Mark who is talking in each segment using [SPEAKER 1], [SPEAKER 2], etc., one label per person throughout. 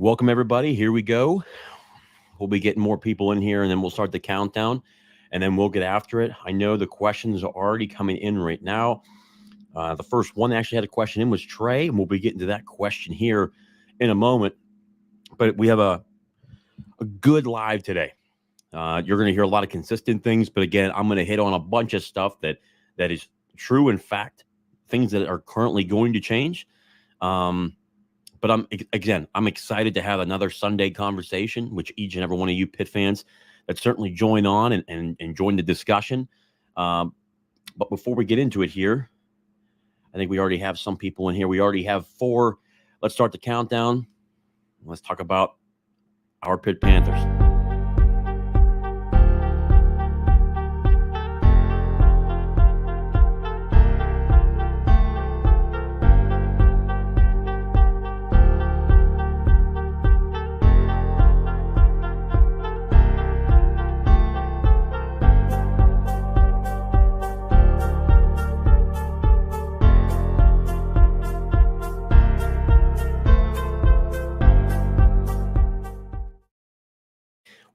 [SPEAKER 1] Welcome, everybody. Here we go. We'll be getting more people in here, and then we'll start the countdown, and then we'll get after it. I know the questions are already coming in right now. The first one that actually had a question in was Trey, and we'll be getting to that question here in a moment. But we have a good live today. You're going to hear a lot of consistent things, but again, I'm going to hit on a bunch of stuff that is true in fact, things that are currently going to change. But I'm excited to have another Sunday conversation, which each and every one of you Pitt fans that certainly join on and join the discussion. But before we get into it here, I think we already have some people in here. We already have 4. Let's start the countdown. Let's talk about our Pitt Panthers.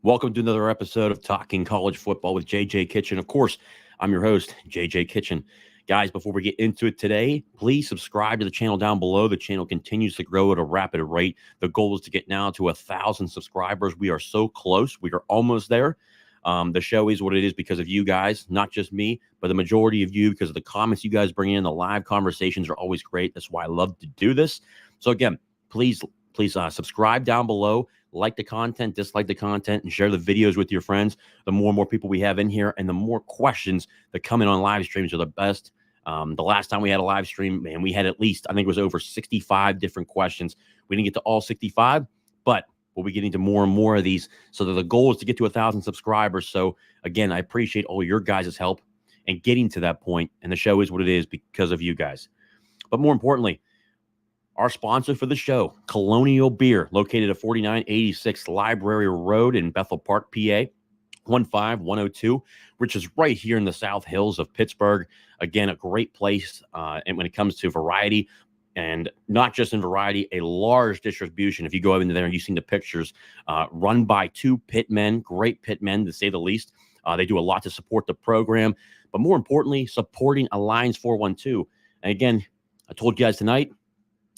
[SPEAKER 1] Welcome to another episode of Talking College Football with JJ Kitchen. Of course, I'm your host, JJ Kitchen. Guys, before we get into it today, please subscribe to the channel down below. The channel continues to grow at a rapid rate. The goal is to get now to 1,000 subscribers. We are so close. We are almost there. The show is what it is because of you guys, not just me, but the majority of you, because of the comments you guys bring in. The live conversations are always great. That's why I love to do this. So again, please subscribe down below. Like the content, dislike the content, and share the videos with your friends. The more and more people we have in here and the more questions that come in on live streams are the best. The last time we had a live stream, man, we had at least, I think it was over 65 different questions. We didn't get to all 65, but we'll be getting to more and more of these. So the goal is to get to 1,000 subscribers. So again, I appreciate all your guys' help and getting to that point. And the show is what it is because of you guys. But more importantly, our sponsor for the show, Colonial Beer, located at 4986 Library Road in Bethel Park, PA, 15102, which is right here in the South Hills of Pittsburgh. Again, a great place. And when it comes to variety, and not just in variety, a large distribution. If you go over into there and you've seen the pictures, run by 2 Pitt men, great Pitt men to say the least. They do a lot to support the program, but more importantly, supporting Alliance 412. And again, I told you guys tonight,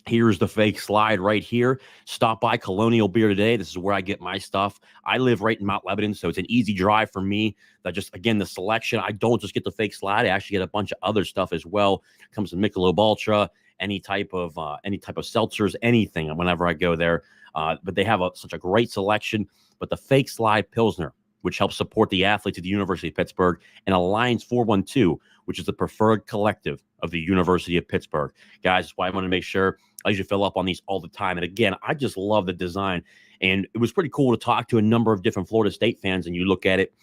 [SPEAKER 1] here's the fake slide right here. Stop by Colonial Beer today. This is where I get my stuff. I live right in Mount Lebanon, so it's an easy drive for me. That just, again, the selection, I don't just get the fake slide. I actually get a bunch of other stuff as well. It comes in Michelob Ultra, any type of seltzers, anything whenever I go there. But they have such a great selection. But the fake slide Pilsner, which helps support the athletes at the University of Pittsburgh, and Alliance 412, which is the preferred collective of the University of Pittsburgh. Guys, that's why I want to make sure I usually fill up on these all the time. And again, I just love the design. And it was pretty cool to talk to a number of different Florida State fans. And you look at it,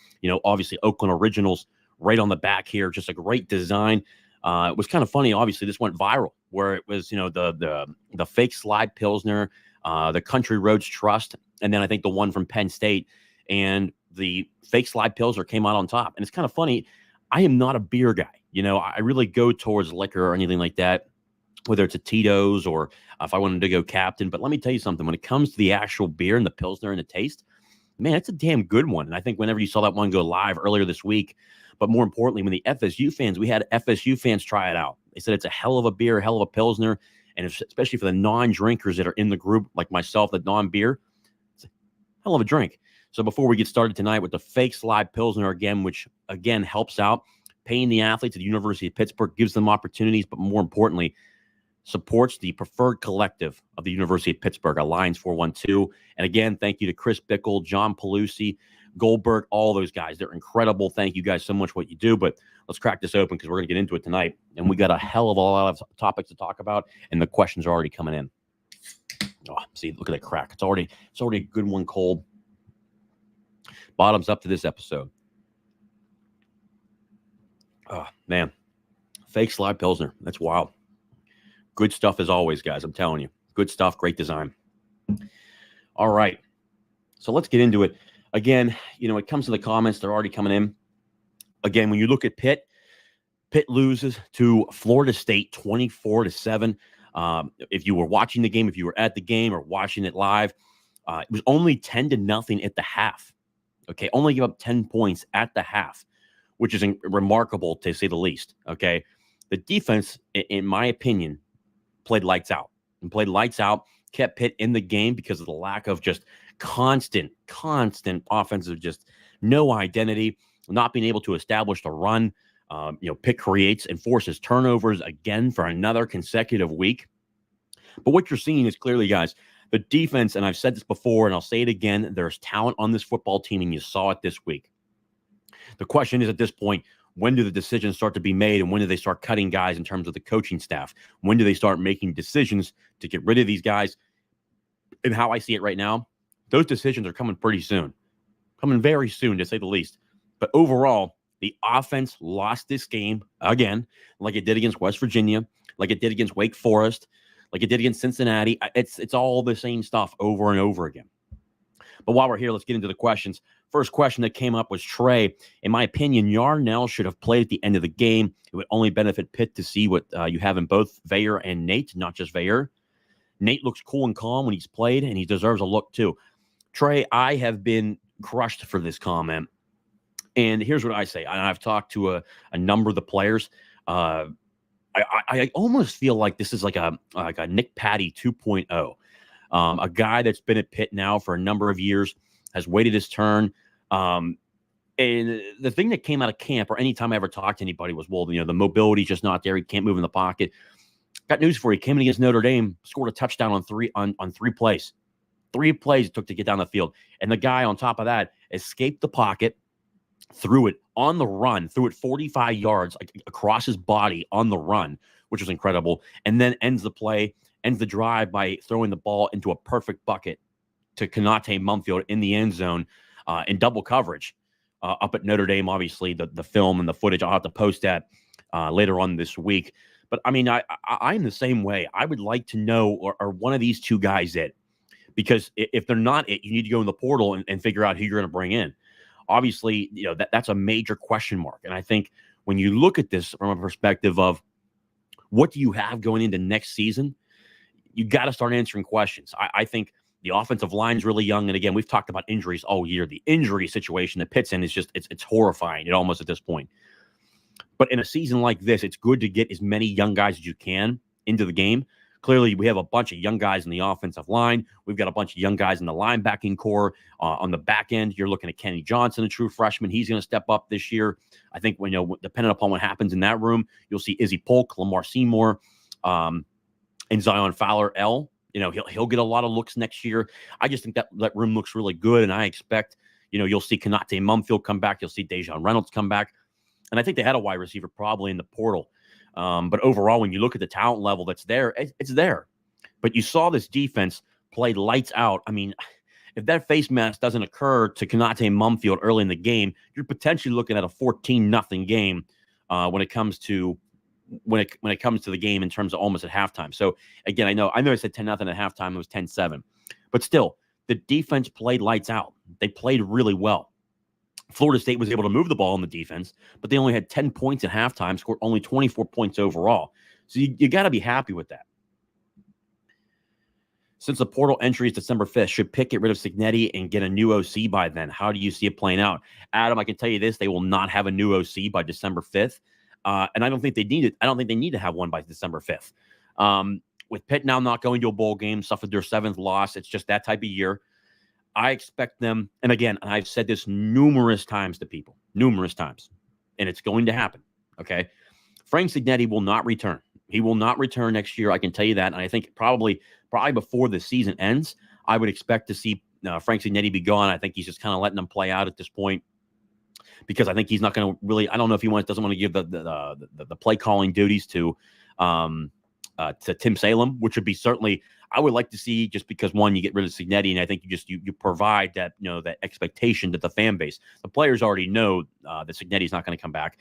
[SPEAKER 1] obviously Oakland Originals right on the back here, just a great design. It was kind of funny. Obviously, this went viral where it was, the fake slide Pilsner, the Country Roads Trust, and then I think the one from Penn State. And the fake slide Pilsner came out on top. And it's kind of funny. I am not a beer guy. I really go towards liquor or anything like that, whether it's a Tito's or if I wanted to go Captain. But let me tell you something. When it comes to the actual beer and the Pilsner and the taste, man, it's a damn good one. And I think whenever you saw that one go live earlier this week, but more importantly, when the FSU fans, we had FSU fans try it out. They said it's a hell of a beer, hell of a Pilsner. And especially for the non-drinkers that are in the group, like myself, the non-beer, it's a hell of a drink. So before we get started tonight with the fake slide Pilsner again, which again helps out paying the athletes at the University of Pittsburgh, gives them opportunities, but more importantly, supports the preferred collective of the University of Pittsburgh, Alliance 412. And again, thank you to Chris Bickle, John Pelusi, Goldberg, all those guys. They're incredible. Thank you guys so much for what you do. But let's crack this open because we're going to get into it tonight. And we got a hell of a lot of topics to talk about, and the questions are already coming in. Oh, see, look at that crack. It's already a good one cold. Bottoms up to this episode. Oh, man. Fake slide Pilsner. That's wild. Good stuff as always, guys. I'm telling you. Good stuff. Great design. All right. So let's get into it. Again, it comes to the comments. They're already coming in. Again, when you look at Pitt loses to Florida State 24-7. If you were watching the game, if you were at the game or watching it live, It was only 10-0 at the half. Okay, only give up 10 points at the half, which is remarkable to say the least. Okay, the defense, in my opinion, played lights out kept Pitt in the game because of the lack of just constant offensive, just no identity, not being able to establish the run. Pitt creates and forces turnovers again for another consecutive week. But what you're seeing is clearly, guys, the defense, and I've said this before, and I'll say it again, there's talent on this football team, and you saw it this week. The question is, at this point, when do the decisions start to be made, and when do they start cutting guys in terms of the coaching staff? When do they start making decisions to get rid of these guys? And how I see it right now, those decisions are coming pretty soon. Coming very soon, to say the least. But overall, the offense lost this game again, like it did against West Virginia, like it did against Wake Forest, like it did against Cincinnati. It's all the same stuff over and over again. But while we're here, let's get into the questions. First question that came up was Trey. In my opinion, Yarnell should have played at the end of the game. It would only benefit Pitt to see what you have in both Veyer and Nate, not just Veyer. Nate looks cool and calm when he's played, and he deserves a look too. Trey, I have been crushed for this comment. And here's what I say. I've talked to a number of the players. I almost feel like this is like a Nick Patty 2.0. A guy that's been at Pitt now for a number of years, has waited his turn. And the thing that came out of camp, or anytime I ever talked to anybody, was, well, the mobility's just not there. He can't move in the pocket. Got news for you. Came in against Notre Dame, scored a touchdown on three plays. 3 plays it took to get down the field. And the guy on top of that escaped the pocket, threw it on the run, threw it 45 yards across his body on the run, which was incredible. And then ends the drive by throwing the ball into a perfect bucket to Konate Mumfield in the end zone in double coverage up at Notre Dame. Obviously, the film and the footage, I'll have to post that later on this week. But, I mean, I'm the same way. I would like to know, are one of these two guys it? Because if they're not it, you need to go in the portal and figure out who you're going to bring in. Obviously, that's a major question mark. And I think when you look at this from a perspective of what do you have going into next season, you got to start answering questions. I think the offensive line is really young. And again, we've talked about injuries all year. The injury situation that Pitt's in is just, it's horrifying, almost at this point. But in a season like this, it's good to get as many young guys as you can into the game. Clearly, we have a bunch of young guys in the offensive line. We've got a bunch of young guys in the linebacking core. On the back end, you're looking at Kenny Johnson, a true freshman. He's going to step up this year. I think, depending upon what happens in that room, you'll see Izzy Polk, Lamar Seymour, and Zion Fowler. He'll get a lot of looks next year. I just think that room looks really good, and I expect, you'll see Konate Mumfield come back. You'll see Dejon Reynolds come back. And I think they had a wide receiver probably in the portal. But overall, when you look at the talent level that's there, it's there. But you saw this defense play lights out. I mean, if that face mask doesn't occur to Konate Mumfield early in the game, you're potentially looking at a 14-0 game when it comes to the game in terms of almost at halftime. So again, I know I said 10-0 at halftime. It was 10-7, but still, the defense played lights out. They played really well. Florida State was able to move the ball in the defense, but they only had 10 points at halftime, scored only 24 points overall. So you got to be happy with that. Since the portal entry is December 5th, should Pitt get rid of Cignetti and get a new OC by then? How do you see it playing out? Adam, I can tell you this, they will not have a new OC by December 5th. And I don't think they need it. I don't think they need to have one by December 5th. With Pitt now not going to a bowl game, suffered their 7th loss, it's just that type of year. I expect them, and again, I've said this numerous times to people, and it's going to happen, okay? Frank Cignetti will not return. He will not return next year, I can tell you that, and I think probably before the season ends, I would expect to see Frank Cignetti be gone. I think he's just kind of letting them play out at this point because I think he's not going to really, I don't know if he doesn't want to give the play calling duties to Tim Salem, which would be certainly, I would like to see, just because one, you get rid of Cignetti, and I think you provide that that expectation to the fan base. The players already know that Cignetti's not going to come back,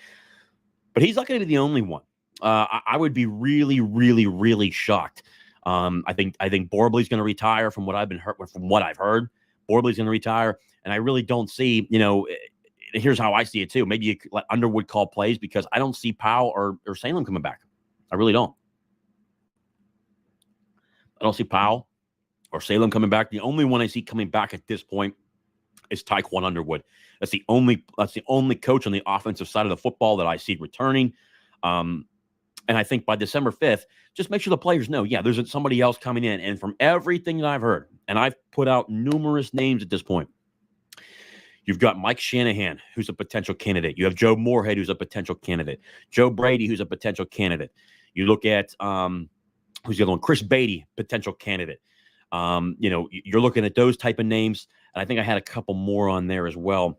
[SPEAKER 1] but he's not going to be the only one. I would be really, really, really shocked. I think Borbley's going to retire from what I've heard. Borbley's going to retire, and I really don't see. Here's how I see it too. Maybe you let Underwood call plays because I don't see Powell or Salem coming back. I really don't. I don't see Powell or Salem coming back. The only one I see coming back at this point is Tyquan Underwood. That's the only coach on the offensive side of the football that I see returning. And I think by December 5th, just make sure the players know, yeah, there's somebody else coming in. And from everything that I've heard, and I've put out numerous names at this point, you've got Mike Shanahan, who's a potential candidate. You have Joe Moorhead, who's a potential candidate. Joe Brady, who's a potential candidate. You look at who's the other one? Chris Beatty, potential candidate. You're looking at those type of names, and I think I had a couple more on there as well.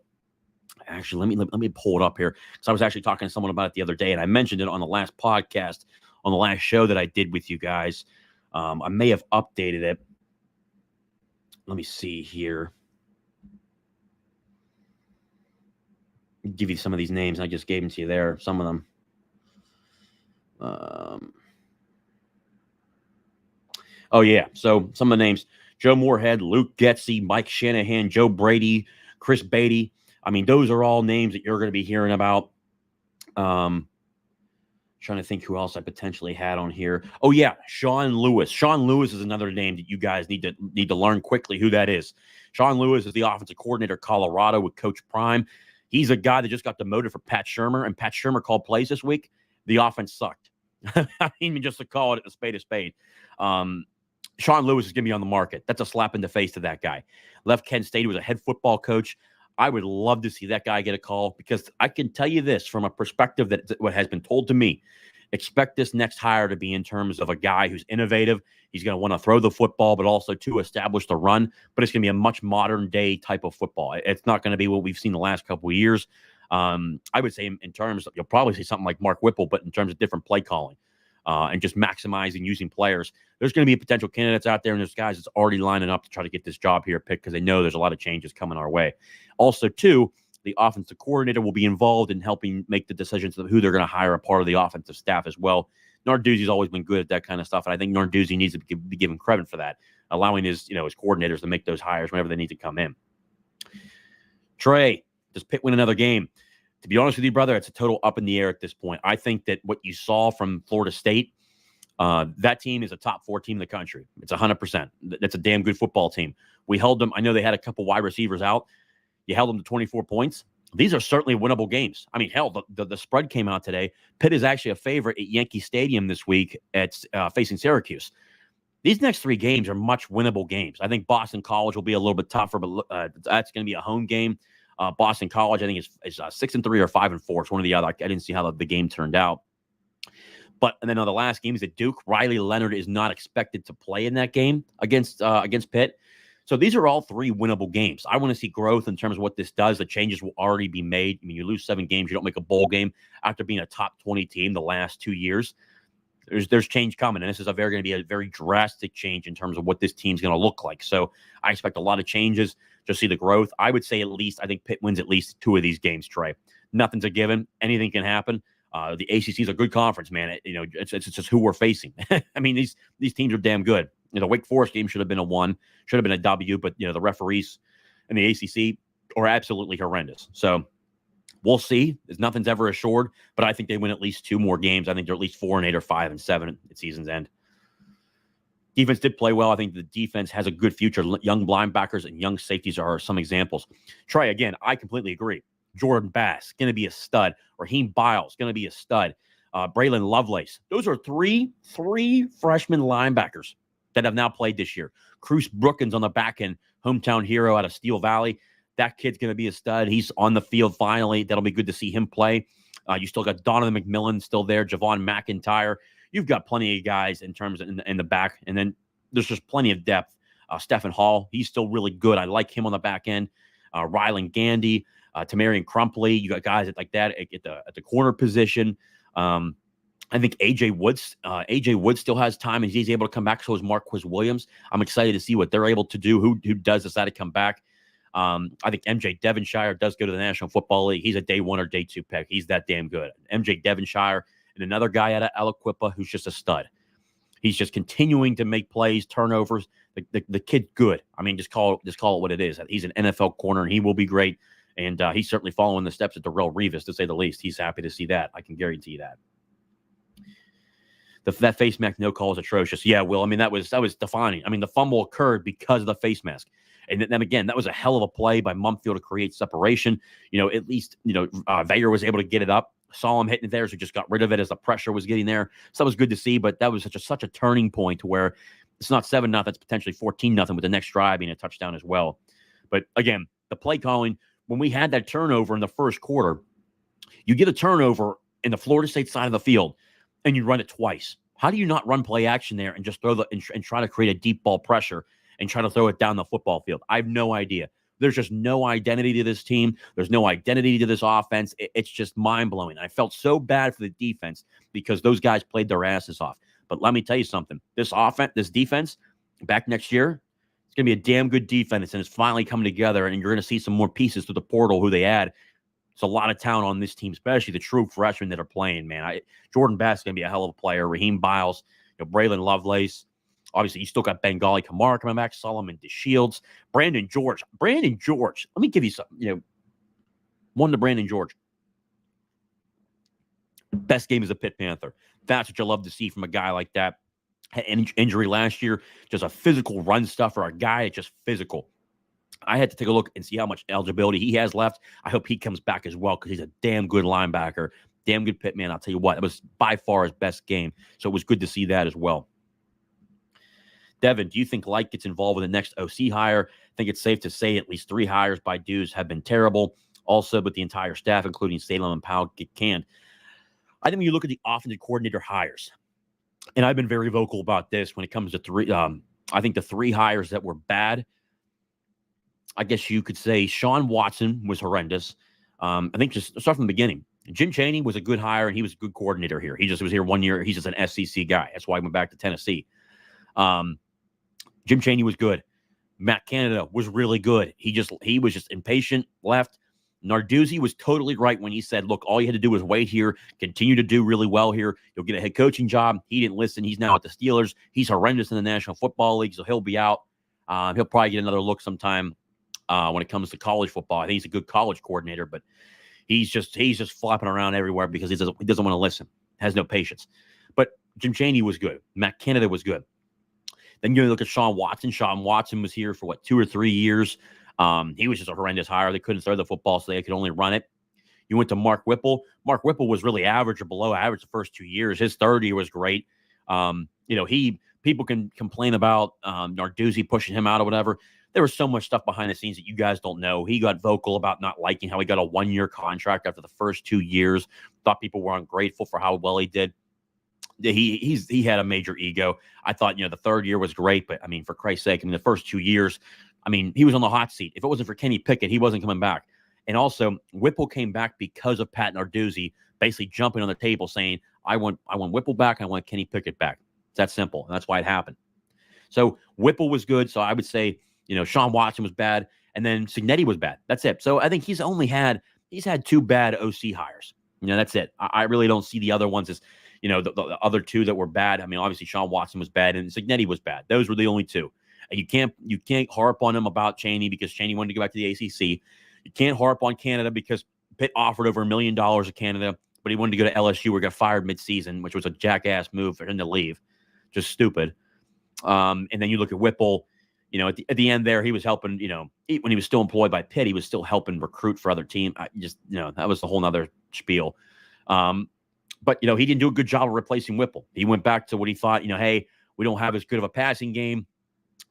[SPEAKER 1] Actually, let me pull it up here, because I was actually talking to someone about it the other day, and I mentioned it on the last podcast, on the last show that I did with you guys. I may have updated it. Let me see here. Give you some of these names. I just gave them to you there. Some of them. Oh, yeah. So some of the names: Joe Moorhead, Luke Getsy, Mike Shanahan, Joe Brady, Chris Beatty. I mean, those are all names that you're going to be hearing about. Trying to think who else I potentially had on here. Oh, yeah, Sean Lewis. Sean Lewis is another name that you guys need to learn quickly who that is. Sean Lewis is the offensive coordinator of Colorado with Coach Prime. He's a guy that just got demoted for Pat Shurmur, and Pat Shurmur called plays this week. The offense sucked. I mean, just to call it a spade. Sean Lewis is going to be on the market. That's a slap in the face to that guy. Left Kent State, was a head football coach. I would love to see that guy get a call, because I can tell you this from a perspective that what has been told to me. Expect this next hire to be in terms of a guy who's innovative. He's going to want to throw the football, but also to establish the run. But it's going to be a much modern day type of football. It's not going to be what we've seen the last couple of years. I would say in terms of, you'll probably see something like Mark Whipple, but in terms of different play calling and just maximizing using players. There's going to be potential candidates out there, and there's guys that's already lining up to try to get this job here at Pitt, because they know there's a lot of changes coming our way. Also, too, the offensive coordinator will be involved in helping make the decisions of who they're going to hire a part of the offensive staff as well. Narduzzi's always been good at that kind of stuff, and I think Narduzzi needs to be given credit for that, allowing his coordinators to make those hires whenever they need to come in. Trey, does Pitt win another game? To be honest with you, brother, it's a total up in the air at this point. I think that what you saw from Florida State, that team is a top 4 team in the country. It's 100%. That's a damn good football team. We held them. I know they had a couple wide receivers out. You held them to 24 points. These are certainly winnable games. I mean, hell, the spread came out today. Pitt is actually a favorite at Yankee Stadium this week at facing Syracuse. These next 3 games are much winnable games. I think Boston College will be a little bit tougher, but that's going to be a home game. Boston College, I think, is 6-3 or 5-4. It's one or the other. I didn't see how the game turned out. And then on the last game is at Duke. Riley Leonard is not expected to play in that game against Pitt. So these are all 3 winnable games. I want to see growth in terms of what this does. The changes will already be made. I mean, you lose 7 games, you don't make a bowl game after being a top 20 team the last 2 years. There's change coming, and this is going to be a very drastic change in terms of what this team's going to look like. So I expect a lot of changes. Just see the growth. I would say I think Pitt wins at least 2 of these games, Trey. Nothing's a given. Anything can happen. The ACC is a good conference, man. It's just who we're facing. I mean, these teams are damn good. The Wake Forest game should have been a 1, should have been a W, but the referees in the ACC are absolutely horrendous. So we'll see. Nothing's ever assured, but I think they win at least 2 more games. I think they're at least 4-8 or 5-7 at season's end. Defense did play well. I think the defense has a good future. Young linebackers and young safeties are some examples. Trey, again, I completely agree. Jordan Bass, going to be a stud. Raheem Biles, going to be a stud. Braylon Lovelace. Those are three freshman linebackers that have now played this year. Cruz Brookins on the back end, hometown hero out of Steel Valley. That kid's going to be a stud. He's on the field finally. That'll be good to see him play. You still got Donovan McMillan still there, Javon McIntyre. You've got plenty of guys in terms of in the back. And then there's just plenty of depth. Stephen Hall, he's still really good. I like him on the back end. Rylan Gandy, Tamarian Crumpley. You got guys like that at the corner position. I think AJ Woods still has time, and he's able to come back. So is Marquis Williams. I'm excited to see what they're able to do. Who does decide to come back? I think MJ Devonshire does go to the National Football League. He's a day 1 or day 2 pick. He's that damn good. MJ Devonshire and another guy out of Aheqd who's just a stud. He's just continuing to make plays, turnovers. The kid's good. I mean, just call it what it is. He's an NFL corner, and he will be great. And he's certainly following the steps of Darrelle Revis, to say the least. He's happy to see that. I can guarantee that. That face mask no call is atrocious. Yeah, Will. I mean, that was defining. I mean, the fumble occurred because of the face mask. And then again, that was a hell of a play by Mumfield to create separation. At least, Vayer was able to get it up. Saw him hitting it there, so just got rid of it as the pressure was getting there. So that was good to see, but that was such a turning point to where it's not 7-0, it's potentially 14-0 with the next drive being a touchdown as well. But again, the play calling, when we had that turnover in the first quarter, you get a turnover in the Florida State side of the field, and you run it twice. How do you not run play action there and just throw and try to create a deep ball pressure and try to throw it down the football field? I have no idea. There's just no identity to this team. There's no identity to this offense. It's just mind-blowing. I felt so bad for the defense because those guys played their asses off. But let me tell you something. This defense, back next year, it's going to be a damn good defense, and it's finally coming together, and you're going to see some more pieces through the portal who they add. It's a lot of talent on this team, especially the true freshmen that are playing, man. Jordan Bass is going to be a hell of a player. Raheem Biles, Braylon Lovelace. Obviously, you still got Bengali Kamara coming back, Solomon DeShields, Brandon George. Brandon George, let me give you something. One to Brandon George. Best game as a Pitt Panther. That's what you love to see from a guy like that. Had an injury last year, just a physical run stuffer, a guy that's just physical. I had to take a look and see how much eligibility he has left. I hope he comes back as well because he's a damn good linebacker, damn good Pitt man. I'll tell you what, it was by far his best game. So it was good to see that as well. Devin, do you think Light gets involved with the next OC hire? I think it's safe to say at least 3 hires by Dews have been terrible. Also, with the entire staff, including Salem and Powell, get canned. I think when you look at the offensive coordinator hires, and I've been very vocal about this when it comes to 3, I think the 3 hires that were bad, I guess you could say Sean Watson was horrendous. I think just start from the beginning. Jim Chaney was a good hire, and he was a good coordinator here. He just was here 1 year. He's just an SEC guy. That's why he went back to Tennessee. Jim Chaney was good. Matt Canada was really good. He was just impatient, left. Narduzzi was totally right when he said, look, all you had to do was wait here, continue to do really well here. You'll get a head coaching job. He didn't listen. He's now at the Steelers. He's horrendous in the National Football League, so he'll be out. He'll probably get another look sometime when it comes to college football. I think he's a good college coordinator, but he's just flopping around everywhere because he doesn't want to listen, has no patience. But Jim Chaney was good. Matt Canada was good. Then you look at Sean Watson. Sean Watson was here for 2 or 3 years. He was just a horrendous hire. They couldn't throw the football, so they could only run it. You went to Mark Whipple. Mark Whipple was really average or below average the first 2 years. His third year was great. People can complain about Narduzzi pushing him out or whatever. There was so much stuff behind the scenes that you guys don't know. He got vocal about not liking how he got a 1-year contract after the first 2 years. Thought people were ungrateful for how well he did. He had a major ego. I thought, the third year was great, but I mean, for Christ's sake, the first 2 years, he was on the hot seat. If it wasn't for Kenny Pickett, he wasn't coming back. And also, Whipple came back because of Pat Narduzzi basically jumping on the table saying, I want Whipple back, I want Kenny Pickett back. It's that simple, and that's why it happened. So Whipple was good. So I would say, Sean Watson was bad, and then Cignetti was bad. That's it. So I think he's had 2 bad OC hires. That's it. I really don't see the other ones as, the other 2 that were bad. Obviously Sean Watson was bad and Cignetti was bad. Those were the only 2. And you can't harp on him about Chaney because Chaney wanted to go back to the ACC. You can't harp on Canada because Pitt offered over $1 million of Canada, but he wanted to go to LSU or got fired midseason, which was a jackass move for him to leave. Just stupid. And then you look at Whipple, at the end there, he was helping, when he was still employed by Pitt, he was still helping recruit for other teams. That was a whole nother spiel. But, he didn't do a good job of replacing Whipple. He went back to what he thought, hey, we don't have as good of a passing game.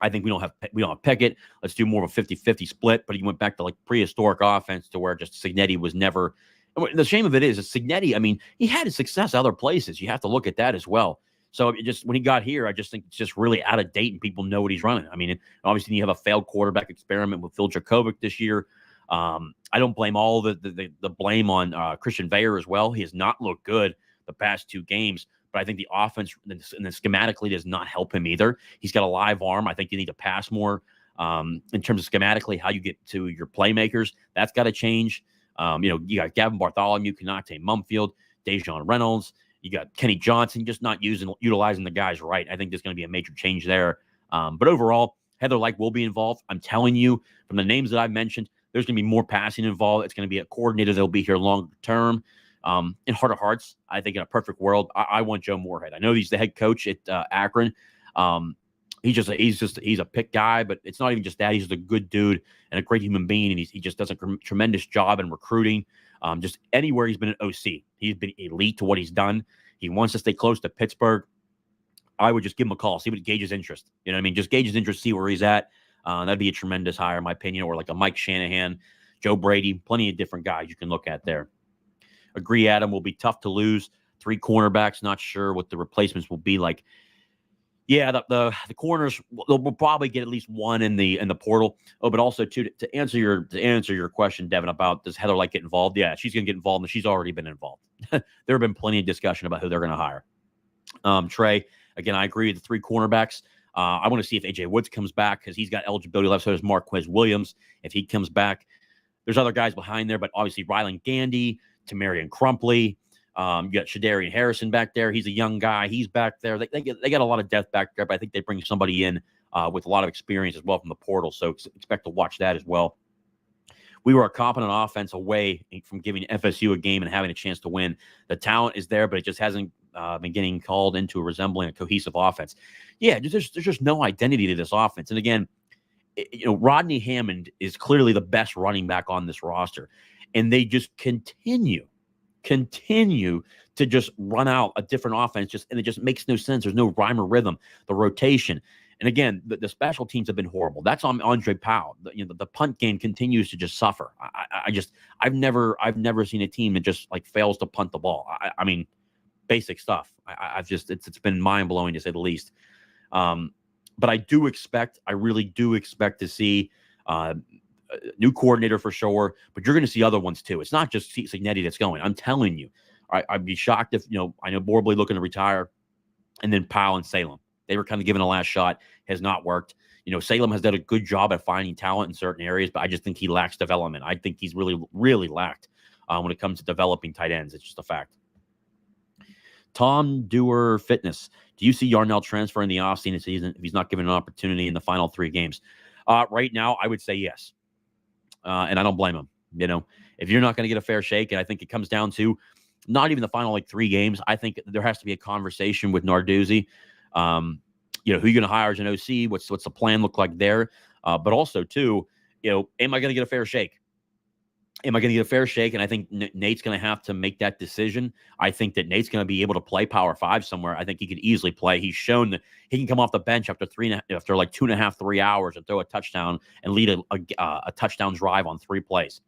[SPEAKER 1] I think we don't have Pickett. Let's do more of a 50-50 split. But he went back to prehistoric offense to where just Cignetti was never. The shame of it is Cignetti, he had his success other places. You have to look at that as well. So when he got here, I just think it's just really out of date and people know what he's running. Obviously you have a failed quarterback experiment with Phil Dracovic this year. I don't blame all the blame on Christian Vayer as well. He has not looked good the past 2 games, but I think the offense and the schematically does not help him either. He's got a live arm. I think you need to pass more in terms of schematically how you get to your playmakers. That's got to change. You got Gavin Bartholomew, Kanate Mumfield, Dejon Reynolds. You got Kenny Johnson, just not utilizing the guys right. I think there's going to be a major change there. But overall, Heather Lyke will be involved. I'm telling you, from the names that I've mentioned, there's going to be more passing involved. It's going to be a coordinator that'll be here long term. In heart of hearts, I think in a perfect world, I want Joe Moorhead. I know he's the head coach at Akron. He's a Pitt guy, but it's not even just that. He's just a good dude and a great human being, and he just does a tremendous job in recruiting. Just anywhere he's been an OC, he's been elite to what he's done. He wants to stay close to Pittsburgh. I would just give him a call, see what gauge his interest. You know what I mean? Just gauge his interest, see where he's at. That'd be a tremendous hire, in my opinion, or like a Mike Shanahan, Joe Brady, plenty of different guys you can look at there. Agree, Adam, will be tough to lose. 3 cornerbacks, not sure what the replacements will be like. Yeah, the corners, we'll probably get at least one in the portal. Oh, but also to answer your question, Devin, about does Heather get involved? Yeah, she's gonna get involved, and she's already been involved. There have been plenty of discussion about who they're gonna hire. Trey, again, I agree with the 3 cornerbacks. I want to see if AJ Woods comes back because he's got eligibility left. So does Marquez Williams if he comes back. There's other guys behind there, but obviously Rylan Gandy, Tamarian Crumpley. You got Shadarian Harrison back there. He's a young guy. He's back there. They got a lot of depth back there, but I think they bring somebody in with a lot of experience as well from the portal. So expect to watch that as well. We were a competent offense away from giving FSU a game and having a chance to win. The talent is there, but it just hasn't been getting called into resembling a cohesive offense. Yeah, there's just no identity to this offense. And again, Rodney Hammond is clearly the best running back on this roster. And they just continue to just run out a different offense, and it just makes no sense. There's no rhyme or rhythm. The rotation, and again, the special teams have been horrible. That's on Andre Powell. The punt game continues to just suffer. I've never seen a team that just fails to punt the ball. I mean, basic stuff. It's been mind blowing to say the least. But I really do expect to see new coordinator for sure, but you're going to see other ones too. It's not just Cignetti that's going. I'm telling you, I'd be shocked if, I know Borbley looking to retire, and then Powell and Salem. They were kind of given a last shot, has not worked. Salem has done a good job at finding talent in certain areas, but I just think he lacks development. I think he's really, really lacked when it comes to developing tight ends. It's just a fact. Tom Dewar Fitness. Do you see Yarnell transfer in the offseason if he's not given an opportunity in the final 3 games? Right now, I would say yes. And I don't blame him. If you're not going to get a fair shake, and I think it comes down to not even the final 3 games, I think there has to be a conversation with Narduzzi. Who you're going to hire as an OC? What's the plan look like there? But also too, am I going to get a fair shake? Am I going to get a fair shake? And I think Nate's going to have to make that decision. I think that Nate's going to be able to play Power 5 somewhere. I think he could easily play. He's shown that he can come off the bench after 2.5, 3 hours and throw a touchdown and lead a touchdown drive on 3 plays.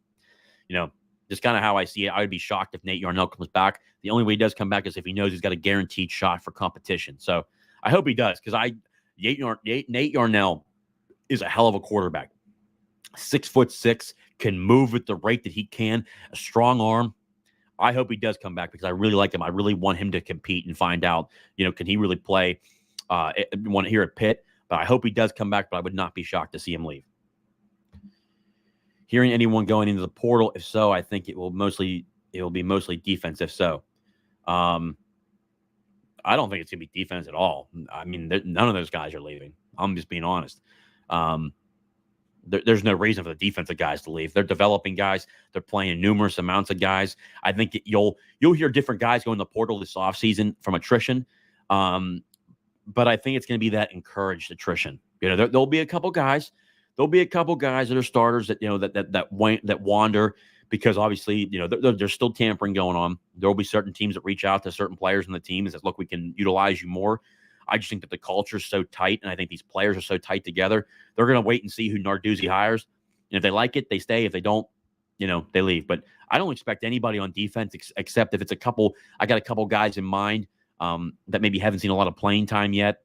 [SPEAKER 1] Just kind of how I see it. I would be shocked if Nate Yarnell comes back. The only way he does come back is if he knows he's got a guaranteed shot for competition. So I hope he does, because Nate Yarnell is a hell of a quarterback. 6'6", can move at the rate that he can, a strong arm. I hope he does come back because I really like him. I really want him to compete and find out, can he really play one here at Pitt? But I hope he does come back, but I would not be shocked to see him leave. Hearing anyone going into the portal, if so, I think it will be mostly defense, if so. I don't think it's going to be defense at all. I mean, none of those guys are leaving. I'm just being honest. There's no reason for the defensive guys to leave. They're developing guys. They're playing numerous amounts of guys. I think you'll hear different guys go in the portal this offseason from attrition. But I think it's going to be that encouraged attrition. There'll be a couple guys. There'll be a couple guys that are starters that that wander because obviously there's still tampering going on. There'll be certain teams that reach out to certain players on the team and says, "Look, we can utilize you more." I just think that the culture is so tight, and I think these players are so tight together. They're going to wait and see who Narduzzi hires. And if they like it, they stay. If they don't, they leave. But I don't expect anybody on defense except if it's a couple. I got a couple guys in mind that maybe haven't seen a lot of playing time yet.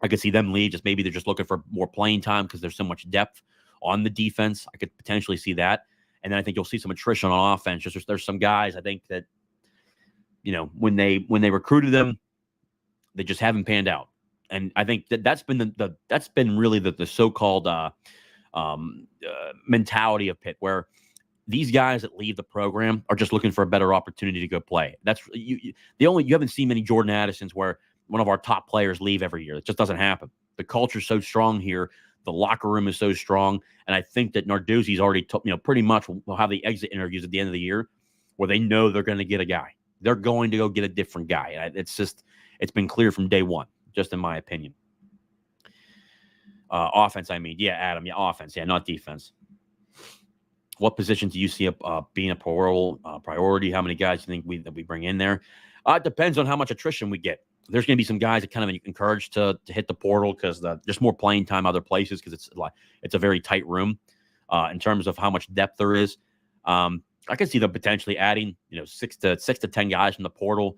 [SPEAKER 1] I could see them leave. Just maybe they're just looking for more playing time because there's so much depth on the defense. I could potentially see that. And then I think you'll see some attrition on offense. Just there's some guys I think that, when they recruited them, they just haven't panned out. And I think that's been that's been really the so-called mentality of Pitt, where these guys that leave the program are just looking for a better opportunity to go play. That's you haven't seen many Jordan Addisons where one of our top players leave every year. It just doesn't happen. The culture's so strong here. The locker room is so strong. And I think that Narduzzi's already pretty much will have the exit interviews at the end of the year. where they know they're going to get a guy. They're going to go get a different guy. It's been clear from day one, just in my opinion. Offense, I mean. Yeah, Adam. Yeah, offense. Yeah, not defense. What position do you see being a priority? How many guys do you think that we bring in there? It depends on how much attrition we get. There's going to be some guys that kind of encouraged to hit the portal because there's more playing time other places because it's a very tight room in terms of how much depth there is. I can see them potentially adding 6 to 10 guys from the portal,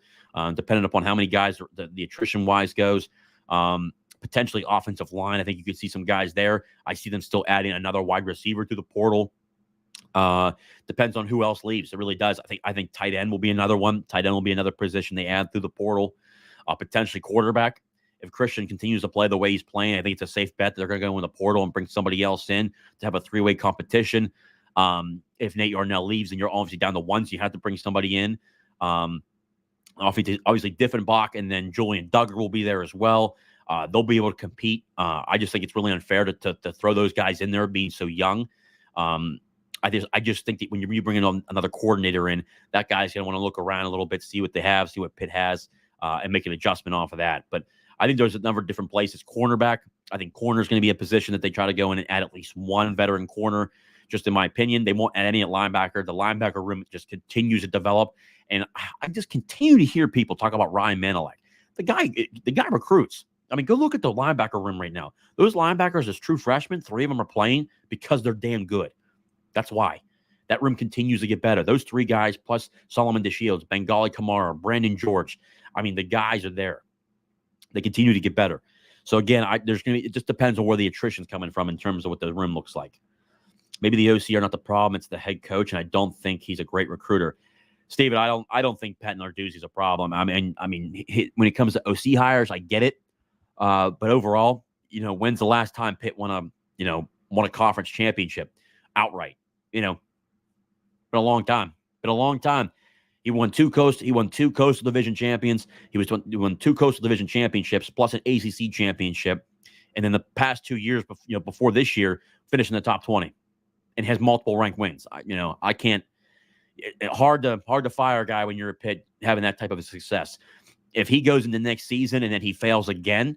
[SPEAKER 1] depending upon how many guys the attrition wise goes. Potentially offensive line. I think you could see some guys there. I see them still adding another wide receiver to the portal. Depends on who else leaves. It really does. I think tight end will be another one. Tight end will be another position they add through the portal. Potentially quarterback. If Christian continues to play the way he's playing, I think it's a safe bet that they're going to go in the portal and bring somebody else in to have a three-way competition. If Nate Yarnell leaves and you're obviously down to one, so you have to bring somebody in. Obviously Diffenbach and then Julian Duggar will be there as well. They'll be able to compete. I just think it's really unfair to throw those guys in there being so young. I just think that when you bring in another coordinator in, that guy's going to want to look around a little bit, see what they have, see what Pitt has, and make an adjustment off of that. But I think there's a number of different places. Cornerback, I think corner is going to be a position that they try to go in and add at least one veteran corner. Just in my opinion, they won't add any at linebacker. The linebacker room just continues to develop. And I just continue to hear people talk about Ryan Manilek. The guy recruits. I mean, go look at the linebacker room right now. Those linebackers as true freshmen, 3 of them are playing because they're damn good. That's why. That room continues to get better. Those 3 guys, plus Solomon DeShields, Bengali Kamara, Brandon George. I mean, the guys are there. They continue to get better. So again, it just depends on where the attrition's coming from in terms of what the room looks like. Maybe the OC are not the problem; it's the head coach, and I don't think he's a great recruiter. Steven, I don't think Pat Narduzzi's a problem. I mean, when it comes to OC hires, I get it, but overall, when's the last time Pitt won a conference championship outright? Been a long time. He won 2 Coastal Division champions. He won 2 Coastal Division championships plus an ACC championship, and in the past 2 years, before this year, finished in the top 20, and has multiple ranked wins. I can't. Hard to fire a guy when you're a Pitt having that type of a success. If he goes into next season and then he fails again,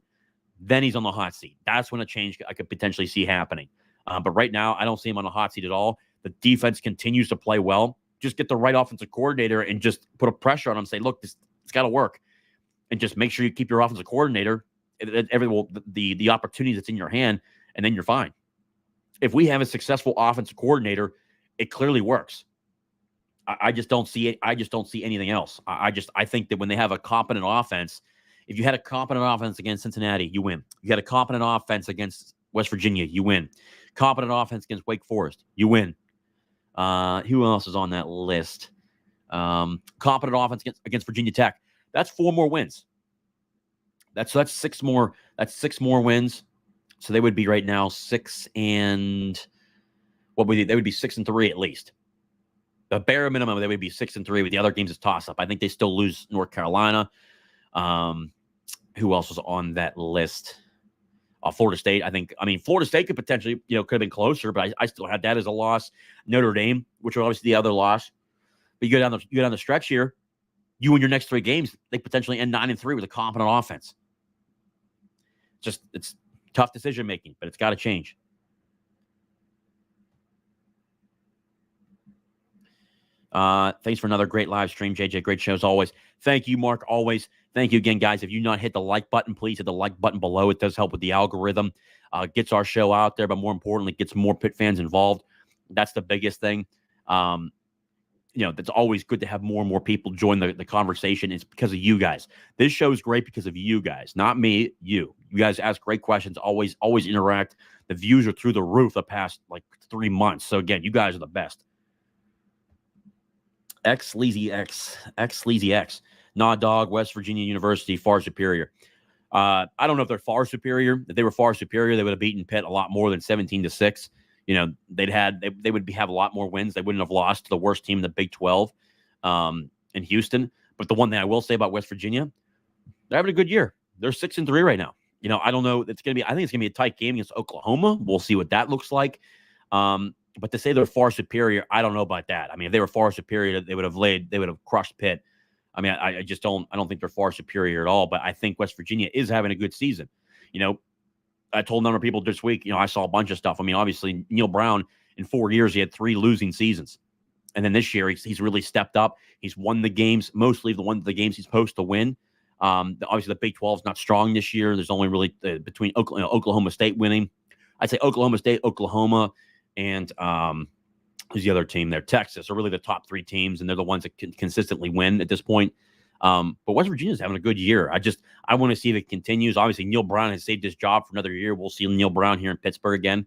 [SPEAKER 1] then he's on the hot seat. That's when a change I could potentially see happening. But right now, I don't see him on the hot seat at all. The defense continues to play well. Just get the right offensive coordinator and just put a pressure on him. Say, look, it's got to work, and just make sure you keep your offensive coordinator, the opportunity that's in your hand, and then you're fine. If we have a successful offensive coordinator, it clearly works. I just don't see it. I just don't see anything else. I think that when they have a competent offense, if you had a competent offense against Cincinnati, you win. You had a competent offense against West Virginia, you win. Competent offense against Wake Forest, you win. Who else is on that list? Competent offense against Virginia Tech. That's 4 more wins. That's 6 more. That's 6 more wins. So they would be right now 6 and what would they would be 6-3 at least. The bare minimum, they would be 6-3. With the other games, it's toss up. I think they still lose North Carolina. Who else was on that list? Florida State. Florida State could potentially, could have been closer, but I still had that as a loss. Notre Dame, which was obviously the other loss. But you go down the stretch here, you win your next 3 games, they potentially end 9-3 with a competent offense. It's tough decision making, but it's got to change. Thanks for another great live stream, JJ. Great show as always. Thank you, Mark. Always. Thank you again, guys. If you've not hit the like button, please hit the like button below. It does help with the algorithm. Gets our show out there, but more importantly, gets more Pitt fans involved. That's the biggest thing. That's always good to have more and more people join the conversation. It's because of you guys. This show is great because of you guys, not me, you. You guys ask great questions, always interact. The views are through the roof the past 3 months. So again, you guys are the best. Sleazy X. Nah, dog, West Virginia University, far superior. I don't know if they're far superior. If they were far superior, they would have beaten Pitt a lot more than 17-6. They would have a lot more wins. They wouldn't have lost to the worst team in the Big 12 in Houston. But the one thing I will say about West Virginia, they're having a good year. They're 6-3 right now. I don't know. I think it's gonna be a tight game against Oklahoma. We'll see what that looks like. But to say they're far superior, I don't know about that. I mean, if they were far superior, they would have crushed Pitt. I mean, I just don't think they're far superior at all. But I think West Virginia is having a good season. I told a number of people this week, I saw a bunch of stuff. I mean, obviously, Neil Brown, in 4 years, he had 3 losing seasons. And then this year, he's really stepped up. He's won the games, mostly the games he's supposed to win. Obviously, the Big 12 is not strong this year. There's only really between Oklahoma State winning. I'd say Oklahoma State, Oklahoma, and who's the other team there? Texas are really the top 3 teams, and they're the ones that can consistently win at this point. But West Virginia's having a good year. I want to see if it continues. Obviously, Neil Brown has saved his job for another year. We'll see Neil Brown here in Pittsburgh again.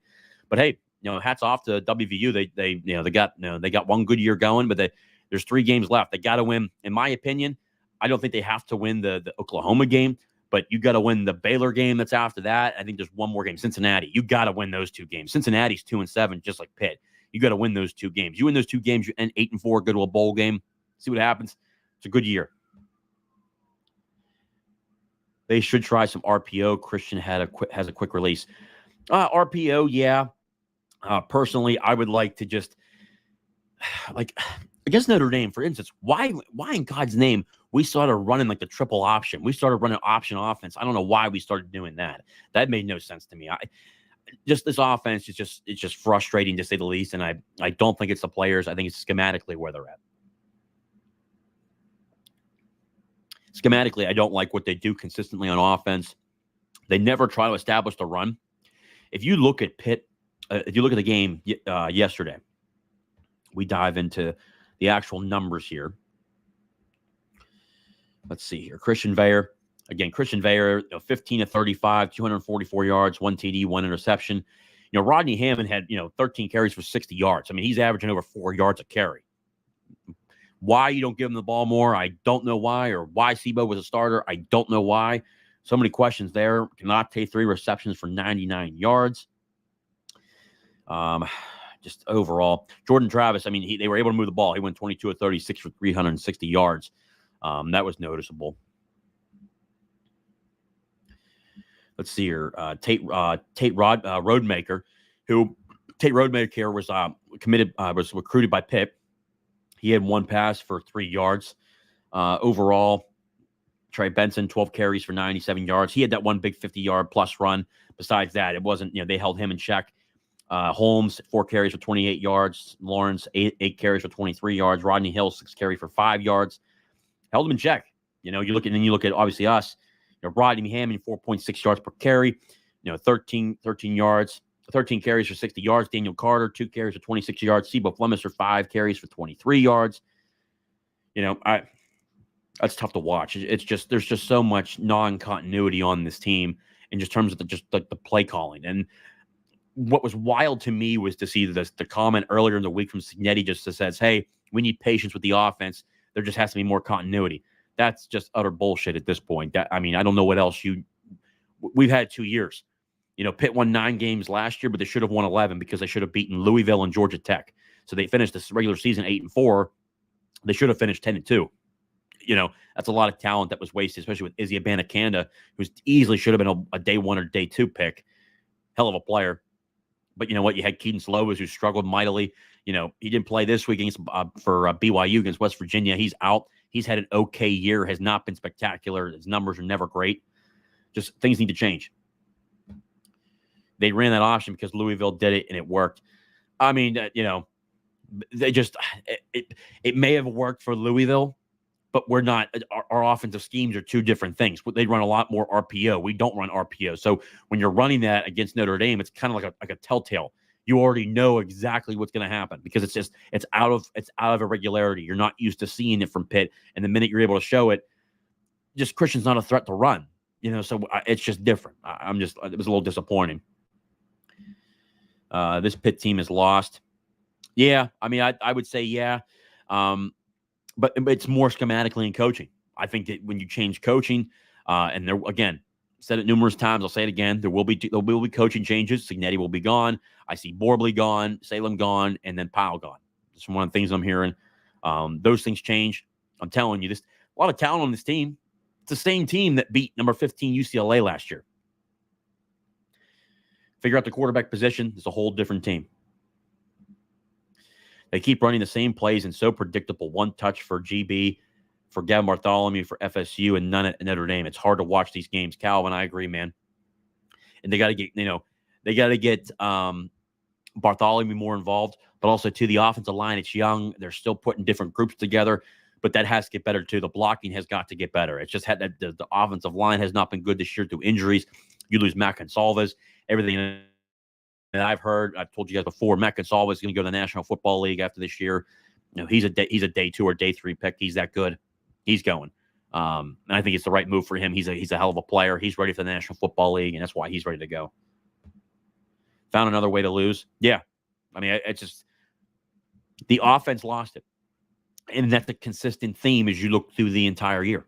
[SPEAKER 1] But hey, hats off to WVU. They got one good year going, but there's 3 games left. They got to win. In my opinion, I don't think they have to win the Oklahoma game, but you got to win the Baylor game that's after that. I think there's one more game, Cincinnati. You got to win those 2 games. Cincinnati's 2-7, just like Pitt. You got to win those 2 games. You win those 2 games, you end 8-4, go to a bowl game, see what happens. It's a good year. They should try some RPO. Christian has a quick release. RPO, yeah. Personally, I would like to just against Notre Dame, for instance. Why in God's name we started running like the triple option? We started running option offense. I don't know why we started doing that. That made no sense to me. Just this offense is just frustrating to say the least. And I don't think it's the players. I think it's schematically where they're at. Schematically, I don't like what they do consistently on offense. They never try to establish the run. If you look at Pitt, if you look at the game yesterday, we dive into the actual numbers here. Let's see here. Christian Veyer, 15 of 35, 244 yards, 1 TD, 1 interception. Rodney Hammond had, 13 carries for 60 yards. I mean, he's averaging over 4 yards a carry. Why you don't give him the ball more, I don't know why, or why Sebo was a starter, I don't know why. So many questions there. Cannot take 3 receptions for 99 yards. Just overall, Jordan Travis, I mean, they were able to move the ball. He went 22 of 36 for 360 yards. That was noticeable. Let's see here. Tate Rodemaker, was recruited by Pitt. He had 1 pass for 3 yards. Overall, Trey Benson, 12 carries for 97 yards. He had that one big 50-yard plus run. Besides that, it wasn't, they held him in check. Holmes, 4 carries for 28 yards. Lawrence, 8 carries for 23 yards. Rodney Hill, 6 carries for 5 yards. Held him in check. You look at obviously us. Rodney Hammond, 4.6 yards per carry. 13 yards. 13 carries for 60 yards. Daniel Carter, 2 carries for 26 yards. Sebo Flemister, 5 carries for 23 yards. That's tough to watch. It's just there's just so much non-continuity on this team in just terms of the play calling. And what was wild to me was to see the comment earlier in the week from Signetti just says, "Hey, we need patience with the offense. There just has to be more continuity." That's just utter bullshit at this point. I don't know what else we've had 2 years. Pitt won 9 games last year, but they should have won 11 because they should have beaten Louisville and Georgia Tech. So they finished this regular season 8-4. They should have finished 10-2. That's a lot of talent that was wasted, especially with Izzy Abanikanda, who easily should have been a day 1 or day 2 pick. Hell of a player. But you know what? You had Keaton Slovis, who struggled mightily. He didn't play this week for BYU against West Virginia. He's out. He's had an okay year, has not been spectacular. His numbers are never great. Just things need to change. They ran that option because Louisville did it, and it worked. I mean, they just it may have worked for Louisville, but we're not. Our offensive schemes are 2 different things. They run a lot more RPO. We don't run RPO. So when you're running that against Notre Dame, it's kind of like a telltale. You already know exactly what's going to happen because it's out of irregularity. You're not used to seeing it from Pitt, and the minute you're able to show it, just Christian's not a threat to run. So it's just different. It was a little disappointing. This Pitt team is lost. Yeah, I mean, I would say yeah, but it's more schematically in coaching. I think that when you change coaching, and there again, said it numerous times, I'll say it again, there will be coaching changes. Signetti will be gone. I see Borbley gone, Salem gone, and then Powell gone. That's one of the things I'm hearing. Those things change. I'm telling you, a lot of talent on this team. It's the same team that beat number 15 UCLA last year. Figure out the quarterback position. It's a whole different team. They keep running the same plays and so predictable. One touch for GB, for Gavin Bartholomew, for FSU, and none at Notre Dame. It's hard to watch these games. Calvin, I agree, man. And they got to get Bartholomew more involved, but also to the offensive line. It's young. They're still putting different groups together, but that has to get better too. The blocking has got to get better. It's just had that the offensive line has not been good this year through injuries. You lose Matt Gonsalves, everything that I've heard. I've told you guys before, Matt Gonsalves is going to go to the National Football League after this year. He's a day 2 or day 3 pick. He's that good. He's going. And I think it's the right move for him. He's a hell of a player. He's ready for the National Football League, and that's why he's ready to go. Found another way to lose. Yeah. I mean, it's just the offense lost it. And that's a consistent theme as you look through the entire year.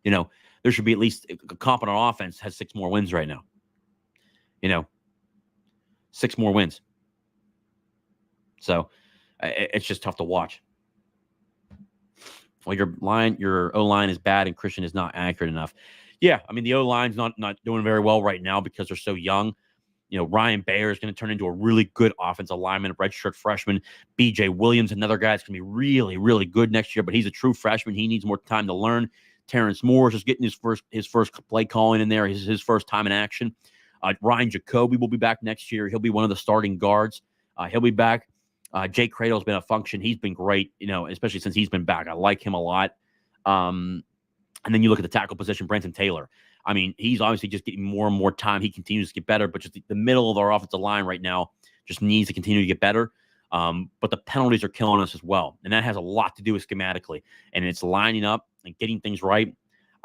[SPEAKER 1] There should be at least a competent offense has 6 more wins right now. 6 more wins. So it's just tough to watch. Well, your O-line is bad and Christian is not accurate enough. Yeah, I mean, the O-line's not doing very well right now because they're so young. Ryan Bayer is going to turn into a really good offensive lineman, a redshirt freshman. B.J. Williams, another guy that's going to be really, really good next year, but he's a true freshman. He needs more time to learn. Terrence Moore is just getting his first play calling in there. His first time in action. Ryan Jacoby will be back next year. He'll be one of the starting guards. He'll be back. Jake Cradle's been a function. He's been great, especially since he's been back. I like him a lot. And then you look at the tackle position, Brenton Taylor. I mean, he's obviously just getting more and more time. He continues to get better, but just the middle of our offensive line right now just needs to continue to get better. But the penalties are killing us as well. And that has a lot to do with schematically. And it's lining up and getting things right.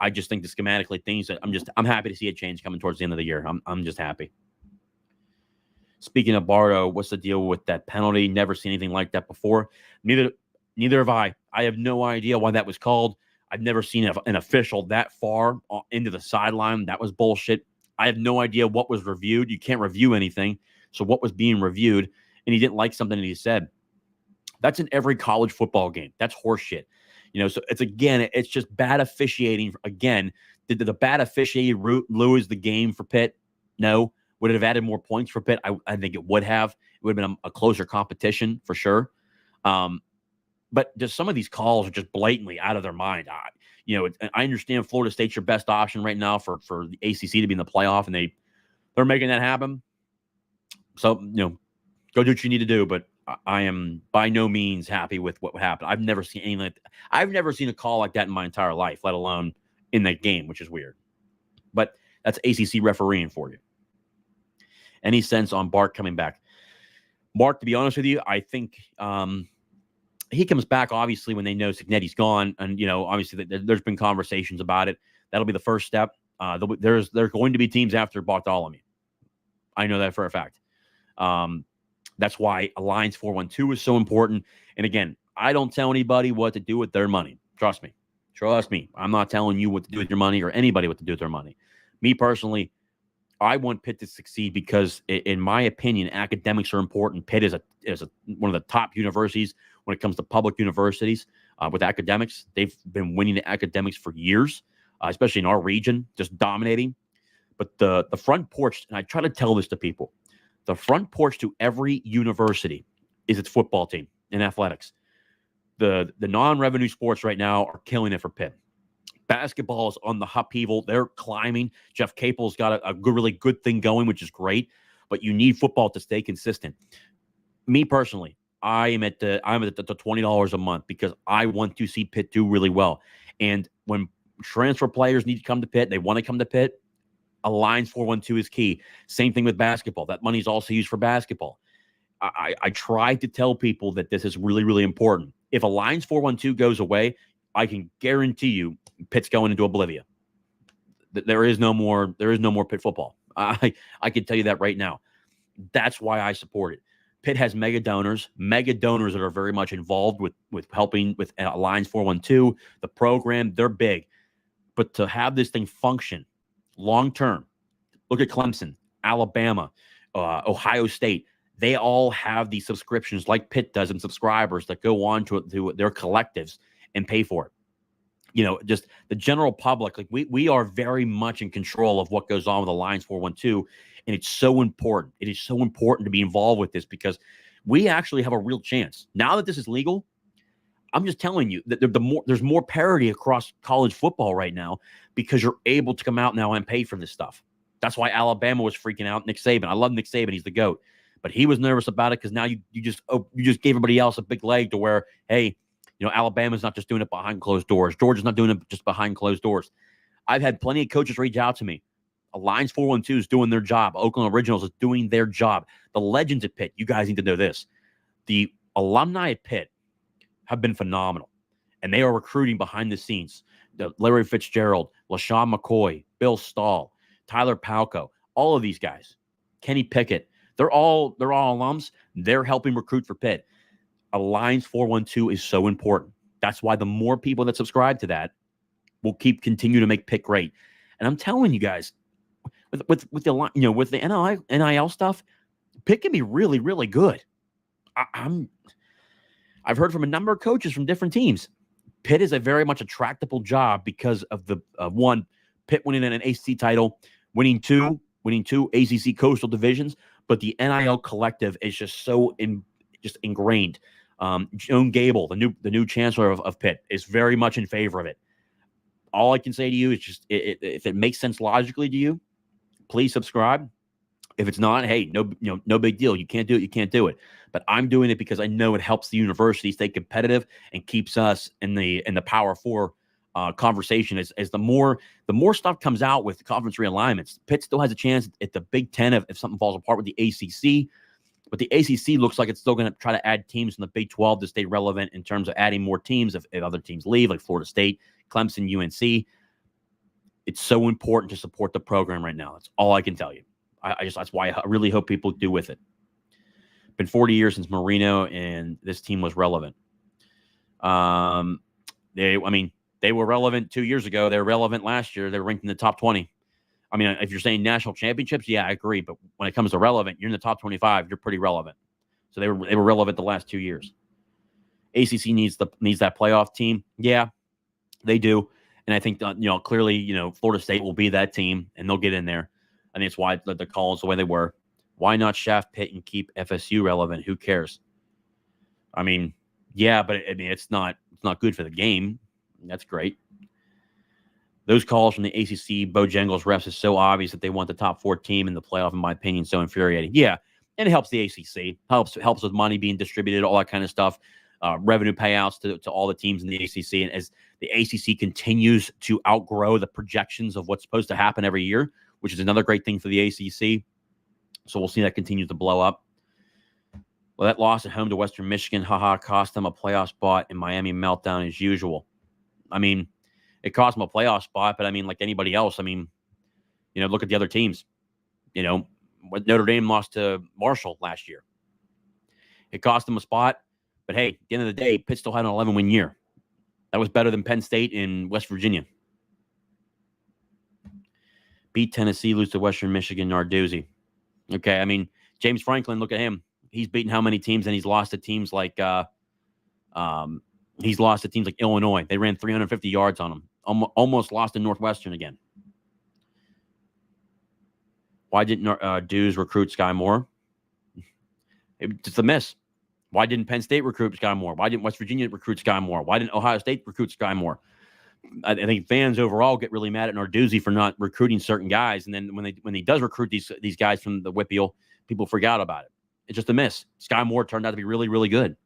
[SPEAKER 1] I just think the schematically things that I'm happy to see a change coming towards the end of the year. I'm just happy. Speaking of Bardo, what's the deal with that penalty? Never seen anything like that before. Neither have I. I have no idea why that was called. I've never seen an official that far into the sideline. That was bullshit. I have no idea what was reviewed. You can't review anything. So what was being reviewed? And he didn't like something that he said. That's in every college football game. That's horseshit. So it's just bad officiating. Again, did the bad officiating lose the game for Pitt? No. Would it have added more points for Pitt? I think it would have. It would have been a closer competition for sure. But just some of these calls are just blatantly out of their mind. I understand Florida State's your best option right now for the ACC to be in the playoff, and they're making that happen. So, go do what you need to do. But I am by no means happy with what happened. I've never seen anything like that. I've never seen a call like that in my entire life, let alone in that game, which is weird. But that's ACC refereeing for you. Any sense on Bart coming back? Mark, to be honest with you, I think he comes back, obviously, when they know Cignetti's gone. And, obviously, there's been conversations about it. That'll be the first step. There's going to be teams after Bartholomew. I know that for a fact. That's why Alliance 412 is so important. And, again, I don't tell anybody what to do with their money. Trust me. I'm not telling you what to do with your money or anybody what to do with their money. Me, personally, I want Pitt to succeed because, in my opinion, academics are important. Pitt is one of the top universities when it comes to public universities with academics. They've been winning the academics for years, especially in our region, just dominating. But the front porch, and I try to tell this to people, the front porch to every university is its football team in athletics. The non-revenue sports right now are killing it for Pitt. Basketball is on the upheaval. They're climbing. Jeff Capel's got a really good thing going, which is great. But you need football to stay consistent. Me personally, I'm at the $20 a month because I want to see Pitt do really well. And when transfer players need to come to Pitt, they want to come to Pitt. Alliance 412 is key. Same thing with basketball. That money is also used for basketball. I try to tell people that this is really, really important. If Alliance 412 goes away, I can guarantee you Pitt's going into oblivion. There is no more Pitt football. I can tell you that right now. That's why I support it. Pitt has mega donors that are very much involved with helping with Alliance 412, the program. They're big. But to have this thing function long term, look at Clemson, Alabama, Ohio State. They all have these subscriptions like Pitt does and subscribers that go on to their collectives and pay for it. Just the general public, like we are very much in control of what goes on with Alliance 412. And it's so important. It is so important to be involved with this because We actually have a real chance. Now that this is legal, I'm just telling you that there's more parity across college football right now because you're able to come out now and pay for this stuff. That's why Alabama was freaking out. Nick Saban. I love Nick Saban. He's the GOAT. But he was nervous about it because now you just gave everybody else a big leg to where, hey, Alabama's not just doing it behind closed doors. Georgia's not doing it just behind closed doors. I've had plenty of coaches reach out to me. Alliance 412 is doing their job. Oakland Originals is doing their job. The legends at Pitt, you guys need to know this. The alumni at Pitt have been phenomenal, and they are recruiting behind the scenes. Larry Fitzgerald, LaShawn McCoy, Bill Stahl, Tyler Palco, all of these guys, Kenny Pickett, they're all alums. They're helping recruit for Pitt. Alliance 412 is so important. That's why the more people that subscribe to that will continue to make Pitt great. And I'm telling you guys, with the NIL stuff, Pitt can be really, really good. I've heard from a number of coaches from different teams. Pitt is a very much attractable job because of the one, Pitt winning an ACC title, winning two ACC coastal divisions, but the NIL collective is just so ingrained. Joan Gable, the new chancellor of Pitt, is very much in favor of it. All I can say to you is just if it makes sense logically to you, please subscribe. If it's not, hey, no big deal. You can't do it. You can't do it. But I'm doing it because I know it helps the university stay competitive and keeps us in the Power Four conversation. As the more stuff comes out with the conference realignments, Pitt still has a chance at the Big Ten if something falls apart with the ACC. But the ACC looks like it's still going to try to add teams in the Big 12 to stay relevant in terms of adding more teams if other teams leave, like Florida State, Clemson, UNC. It's so important to support the program right now. That's all I can tell you. That's why I really hope people do with it. Been 40 years since Marino and this team was relevant. They were relevant 2 years ago. They were relevant last year. They were ranked in the top 20. I mean, if you're saying national championships, yeah, I agree. But when it comes to relevant, you're in the top 25. You're pretty relevant. So they were relevant the last 2 years. ACC needs that playoff team. Yeah, they do. And I think clearly Florida State will be that team and they'll get in there. I think it's why the calls the way they were. Why not shaft Pitt and keep FSU relevant? Who cares? I mean, yeah, but it's not good for the game. That's great. Those calls from the ACC Bojangles refs is so obvious that they want the top 4 team in the playoff, in my opinion, so infuriating. Yeah, and it helps the ACC. Helps with money being distributed, all that kind of stuff. Revenue payouts to all the teams in the ACC. And as the ACC continues to outgrow the projections of what's supposed to happen every year, which is another great thing for the ACC. So we'll see that continues to blow up. Well, that loss at home to Western Michigan, cost them a playoff spot in Miami meltdown as usual. I mean, it cost them a playoff spot, but I mean, like anybody else, I mean, look at the other teams. Notre Dame lost to Marshall last year. It cost them a spot, but hey, at the end of the day, Pitt still had an 11-win year. That was better than Penn State in West Virginia. Beat Tennessee, lose to Western Michigan, Narduzzi. Okay, I mean, James Franklin, look at him. He's beaten how many teams, and he's lost to teams like Illinois. They ran 350 yards on him. Almost lost to Northwestern again. Why didn't Dews recruit Sky Moore? It's a miss. Why didn't Penn State recruit Sky Moore? Why didn't West Virginia recruit Sky Moore? Why didn't Ohio State recruit Sky Moore? I think fans overall get really mad at Narduzzi for not recruiting certain guys, and then when he does recruit these guys from the Whippeal, people forgot about it. It's just a miss. Sky Moore turned out to be really, really good.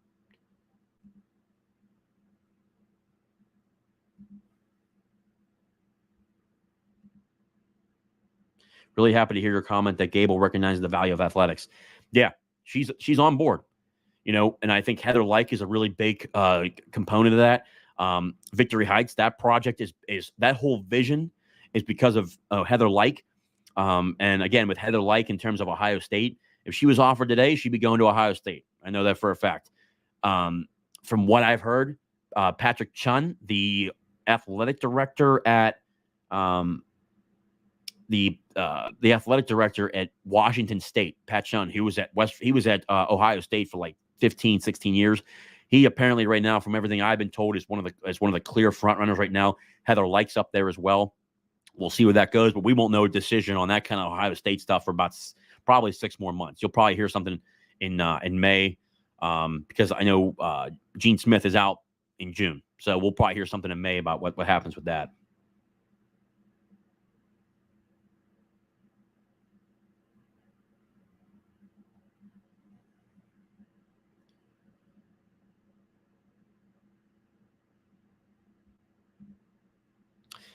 [SPEAKER 1] Really happy to hear your comment that Gable recognizes the value of athletics. Yeah, she's on board. And I think Heather Like is a really big component of that. Victory Heights, that project is that whole vision is because of Heather Like. And again, with Heather Like in terms of Ohio State, if she was offered today, she'd be going to Ohio State. I know that for a fact. From what I've heard, Patrick Chun, the athletic director at the athletic director at Washington State, Pat Chun, he was at Ohio State for like 15, 16 years. He apparently right now, from everything I've been told, is one of the clear front runners right now. Heather Like's up there as well. We'll see where that goes, but we won't know a decision on that kind of Ohio State stuff for about probably 6 more months. You'll probably hear something in May, because I know Gene Smith is out in June. So we'll probably hear something in May about what happens with that.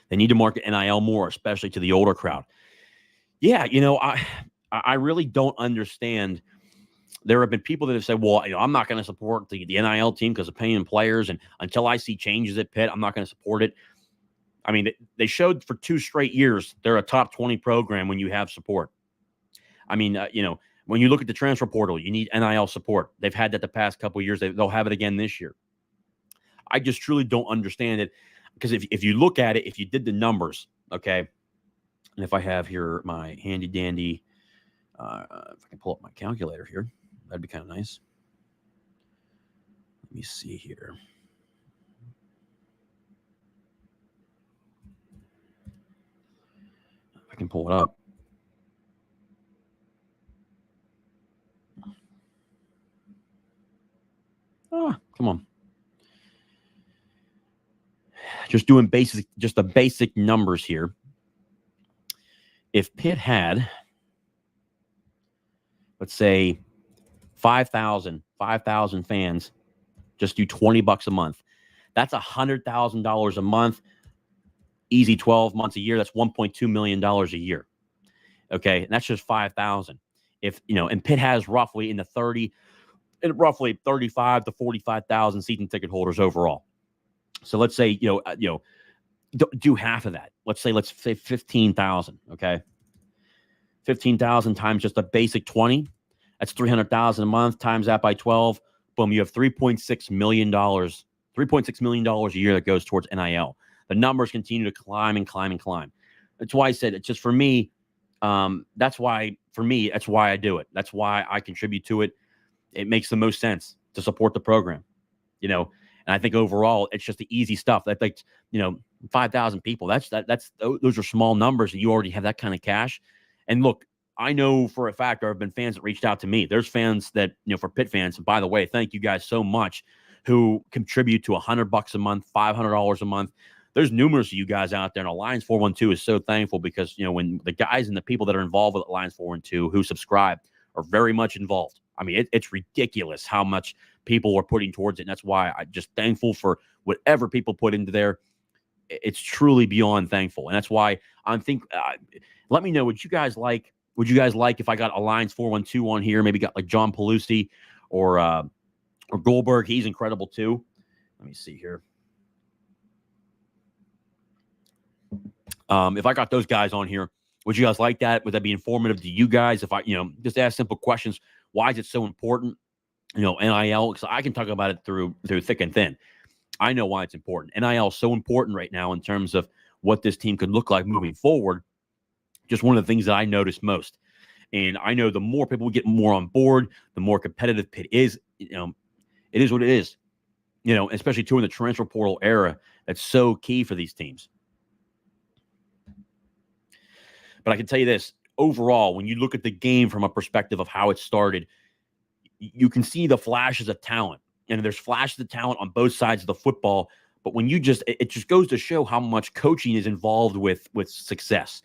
[SPEAKER 1] They need to market NIL more, especially to the older crowd. Yeah, I really don't understand. There have been people that have said, well, I'm not going to support the NIL team because of paying players, and until I see changes at Pitt, I'm not going to support it. I mean, they showed for 2 straight years they're a top 20 program when you have support. I mean, when you look at the transfer portal, you need NIL support. They've had that the past couple of years. They'll have it again this year. I just truly don't understand it, because if you look at it, if you did the numbers, okay, and if I have here my handy dandy, if I can pull up my calculator here, that'd be kind of nice. Let me see here. If I can pull it up. Come on. Just doing just the basic numbers here. If Pitt had, let's say, 5,000 fans, just do $20 a month. That's $100,000 a month. Easy 12 months a year. That's $1.2 million a year. Okay, and that's just 5,000. If and Pitt has roughly 35 to 45,000 season ticket holders overall. So let's say do half of that. Let's say 15,000. Okay, 15,000 times just a basic 20. That's 300,000 a month. Times that by 12. Boom, you have $3.6 million. $3.6 million a year that goes towards NIL. The numbers continue to climb and climb and climb. That's why I said it's just for me. That's why I do it. That's why I contribute to it. It makes the most sense to support the program, and I think overall it's just the easy stuff. That 5,000 people. Those are small numbers, and you already have that kind of cash. And look, I know for a fact there have been fans that reached out to me. There's fans that for Pitt fans. And by the way, thank you guys so much who contribute to $100 a month, $500 a month. There's numerous of you guys out there, and Alliance 412 is so thankful because when the guys and the people that are involved with Alliance 412 who subscribe are very much involved. I mean, it's ridiculous how much people are putting towards it, and that's why I'm just thankful for whatever people put into there. It's truly beyond thankful, and that's why I'm let me know, would you guys like if I got Alliance 412 on here? Maybe got like John Pelusi or Goldberg. He's incredible too. Let me see here. If I got those guys on here, would you guys like that? Would that be informative to you guys? If I, just ask simple questions. Why is it so important? NIL, because I can talk about it through thick and thin. I know why it's important. NIL is so important right now in terms of what this team could look like moving forward. Just one of the things that I notice most. And I know the more people get more on board, the more competitive Pitt is. It is what it is. Especially too in the transfer portal era, that's so key for these teams. But I can tell you this, overall, when you look at the game from a perspective of how it started, you can see the flashes of talent. And there's flashes of talent on both sides of the football. But when it just goes to show how much coaching is involved with success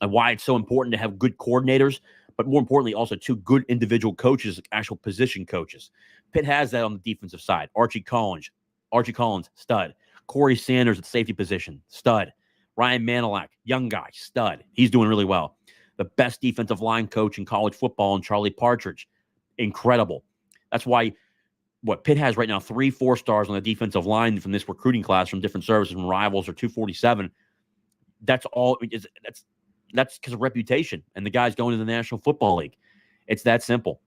[SPEAKER 1] and why it's so important to have good coordinators, but more importantly, also 2 good individual coaches, actual position coaches. Pitt has that on the defensive side. Archie Collins, stud. Corey Sanders at safety position, stud. Ryan Manilak, young guy, stud. He's doing really well. The best defensive line coach in college football, and Charlie Partridge, incredible. That's why what Pitt has right now, 3 4-stars on the defensive line from this recruiting class from different services, from Rivals or 247. That's all. That's because of reputation and the guys going to the National Football League. It's that simple.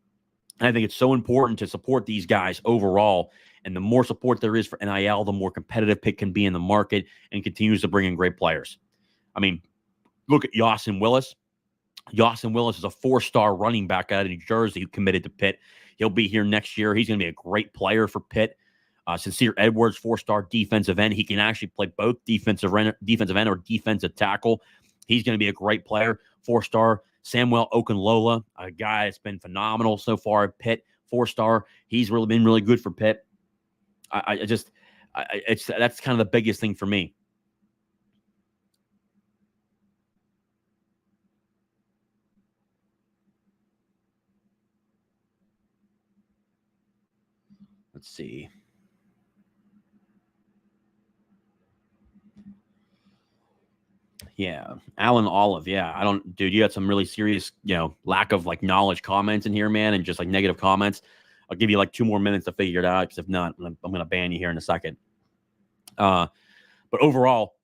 [SPEAKER 1] And I think it's so important to support these guys overall. And the more support there is for NIL, the more competitive Pitt can be in the market and continues to bring in great players. I mean, look at Yawson Willis. Yawson Willis is a 4-star running back out of New Jersey who committed to Pitt. He'll be here next year. He's going to be a great player for Pitt. Sincere Edwards, 4-star defensive end. He can actually play both defensive end or defensive tackle. He's going to be a great player. 4-star Samuel Okunlola, a guy that's been phenomenal so far at Pitt. 4-star. He's really been really good for Pitt. That's kind of the biggest thing for me. Let's see. Yeah, Alan Olive. Yeah, dude. You had some really serious, lack of like knowledge comments in here, man, and just like negative comments. I'll give you like 2 more minutes to figure it out, because if not, I'm going to ban you here in a second. But overall,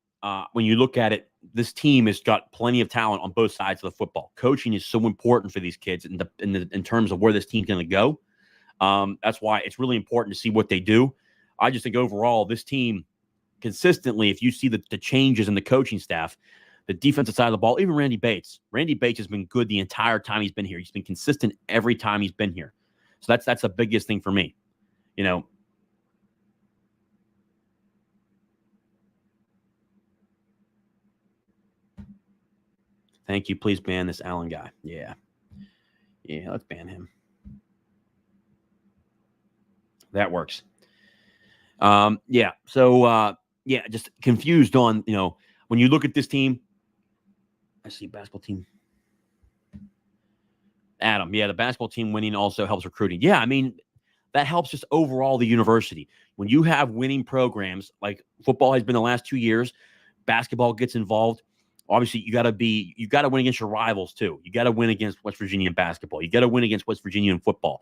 [SPEAKER 1] when you look at it, this team has got plenty of talent on both sides of the football. Coaching is so important for these kids in terms of where this team's going to go. That's why it's really important to see what they do. I just think overall, this team consistently, if you see the changes in the coaching staff, the defensive side of the ball, even Randy Bates has been good the entire time he's been here. He's been consistent every time he's been here. So that's the biggest thing for me. Thank you. Please ban this Allen guy. Yeah, let's ban him. That works. Yeah. So, just confused on, when you look at this team. I see basketball team. Adam. Yeah, the basketball team winning also helps recruiting. Yeah, I mean, that helps just overall the university. When you have winning programs, like football has been the last 2 years, basketball gets involved. Obviously, you got to win against your rivals too. You got to win against West Virginia in basketball. You got to win against West Virginia in football.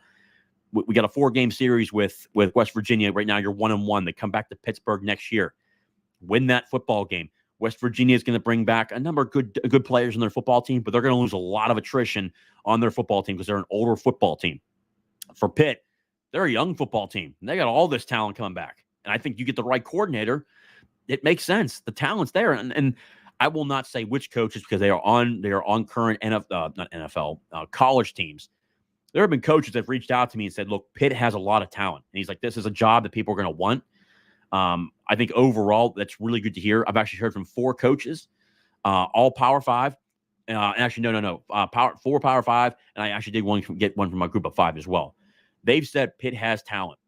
[SPEAKER 1] We got a 4-game series with West Virginia right now. You're 1-1. They come back to Pittsburgh next year. Win that football game. West Virginia is going to bring back a number of good players in their football team, but they're going to lose a lot of attrition on their football team because they're an older football team. For Pitt, they're a young football team, and they got all this talent coming back. And I think you get the right coordinator, it makes sense. The talent's there, and I will not say which coaches, because they are on current college teams. There have been coaches that have reached out to me and said, "Look, Pitt has a lot of talent," and he's like, "This is a job that people are going to want." I think overall, that's really good to hear. I've actually heard from 4 coaches, all Power 5. Actually, no. 4 Power 5, and I actually did get one from my group of 5 as well. They've said Pitt has talent.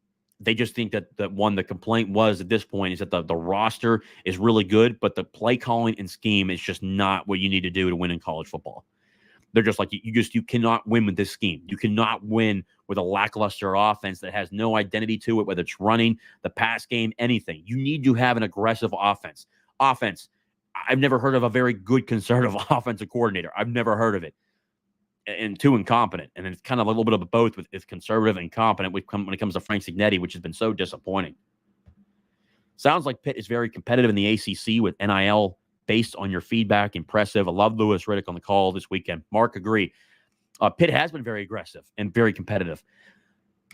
[SPEAKER 1] They just think that the complaint was at this point is that the roster is really good, but the play calling and scheme is just not what you need to do to win in college football. They're just like, you cannot win with this scheme. You cannot win with a lackluster offense that has no identity to it, whether it's running, the pass game, anything. You need to have an aggressive offense. I've never heard of a very good conservative offensive coordinator. I've never heard of it. And too incompetent. And it's kind of a little bit of both with conservative and competent when it comes to Frank Cignetti, which has been so disappointing. Sounds like Pitt is very competitive in the ACC with NIL. Based on your feedback, impressive. I love Lewis Riddick on the call this weekend. Mark, agree. Pitt has been very aggressive and very competitive.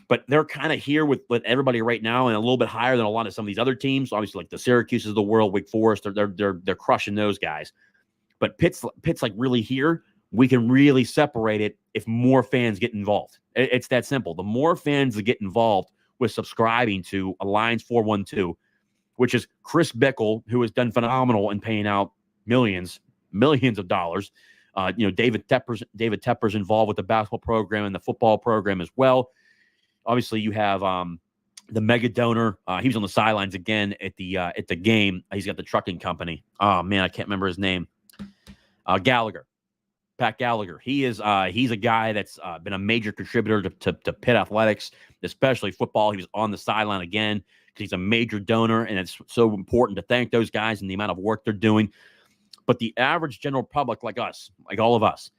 [SPEAKER 1] But they're kind of here with everybody right now and a little bit higher than a lot of some of these other teams. Obviously, like the Syracuses of the world, Wake Forest, they're crushing those guys. But Pitt's like really here. We can really separate it if more fans get involved. It's that simple. The more fans that get involved with subscribing to Alliance 412, which is Chris Bickle, who has done phenomenal in paying out millions of dollars. David Tepper's involved with the basketball program and the football program as well. Obviously, you have the mega donor. He was on the sidelines again at the game. He's got the trucking company. Oh man, I can't remember his name. Gallagher. Pat Gallagher. He's a guy that's been a major contributor to Pitt athletics, especially football. He was on the sideline again because he's a major donor, and it's so important to thank those guys and the amount of work they're doing. But the average general public, like us, like all of us,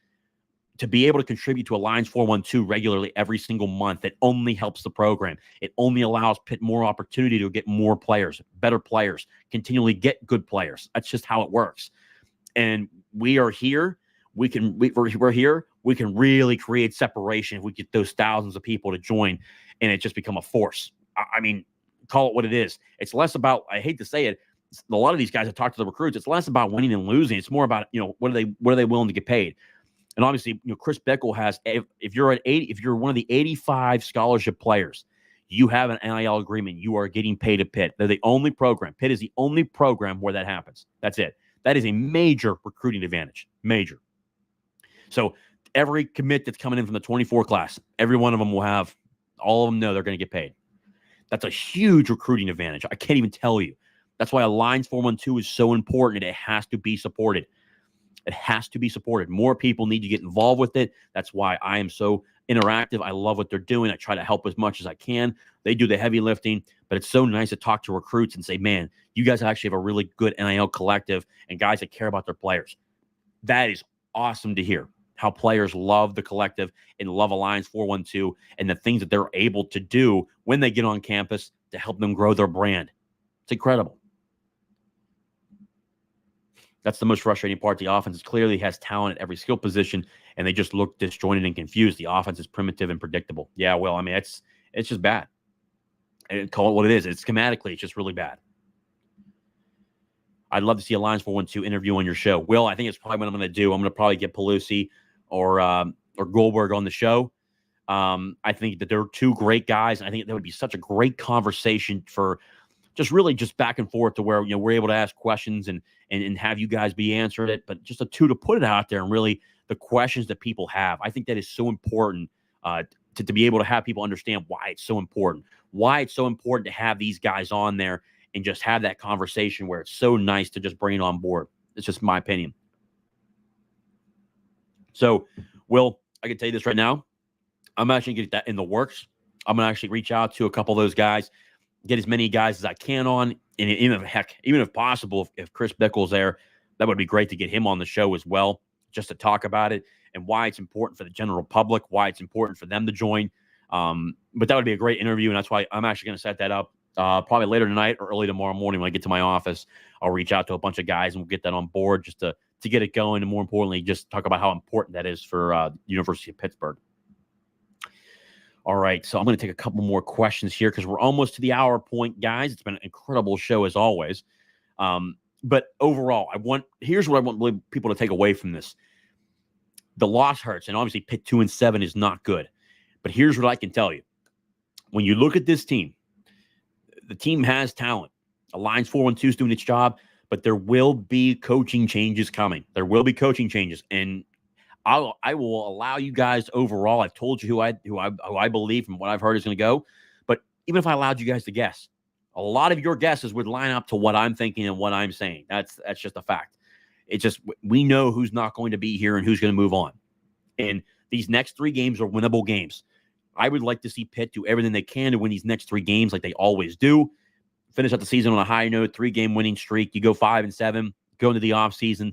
[SPEAKER 1] to be able to contribute to Alliance 412 regularly every single month, it only helps the program. It only allows Pitt more opportunity to get more players, better players, continually get good players. That's just how it works. And we are here. We're here. We can really create separation if we get those thousands of people to join, and it just become a force. I mean, call it what it is. It's less about, I hate to say it, a lot of these guys that talk to the recruits, it's less about winning and losing. It's more about, what are they willing to get paid? And obviously, Chris Bickle has, if you're one of the 85 scholarship players, you have an NIL agreement. You are getting paid at Pitt. They're the only program. Pitt is the only program where that happens. That's it. That is a major recruiting advantage. Major. So every commit that's coming in from the 24 class, every one of them will have All of them know they're going to get paid. That's a huge recruiting advantage. I can't even tell you. That's why Alliance 412 is so important, and it has to be supported. It has to be supported. More people need to get involved with it. That's why I am so interactive. I love what they're doing. I try to help as much as I can. They do the heavy lifting, but it's so nice to talk to recruits and say, man, you guys actually have a really good NIL collective and guys that care about their players. That is awesome to hear, how players love the collective and love Alliance 412 and the things that they're able to do when they get on campus to help them grow their brand. It's incredible. That's the most frustrating part. The offense clearly has talent at every skill position, and they just look disjointed and confused. The offense is primitive and predictable. Yeah, well, I mean, it's just bad. And call it what it is. It's schematically, it's just really bad. I'd love to see Alliance 412 interview on your show. Will, I think it's probably what I'm going to do. I'm going to probably get Pelusi or Goldberg on the show. I think that they're two great guys. I think that would be such a great conversation for just back and forth to where, you know, we're able to ask questions and have you guys be answered it, but just to put it out there and really the questions that people have. I think that is so important to be able to have people understand why it's so important to have these guys on there and just have that conversation where it's so nice to just bring it on board. It's just my opinion. So, Will, I can tell you this right now. I'm actually going to get that in the works. I'm going to actually reach out to a couple of those guys, get as many guys as I can on. And even if possible, if Chris Bickle's there, that would be great to get him on the show as well, just to talk about it and why it's important for the general public, why it's important for them to join. But that would be a great interview, and that's why I'm actually going to set that up probably later tonight or early tomorrow morning when I get to my office. I'll reach out to a bunch of guys, and we'll get that on board just to get it going, and more importantly, just talk about how important that is for University of Pittsburgh. All right, so I'm going to take a couple more questions here because we're almost to the hour point, guys. It's been an incredible show as always. But overall, here's what I want people to take away from this. The loss hurts, and obviously Pitt 2-7 is not good. But here's what I can tell you. When you look at this team, the team has talent. Alliance 412 is doing its job, but there will be coaching changes coming. There will be coaching changes, and I will allow you guys overall. I've told you who I believe and what I've heard is going to go. But even if I allowed you guys to guess, a lot of your guesses would line up to what I'm thinking and what I'm saying. That's just a fact. It's just we know who's not going to be here and who's going to move on. And these next 3 games are winnable games. I would like to see Pitt do everything they can to win these next 3 games like they always do. Finish out the season on a high note, 3-game winning streak. You go 5-7, go into the offseason.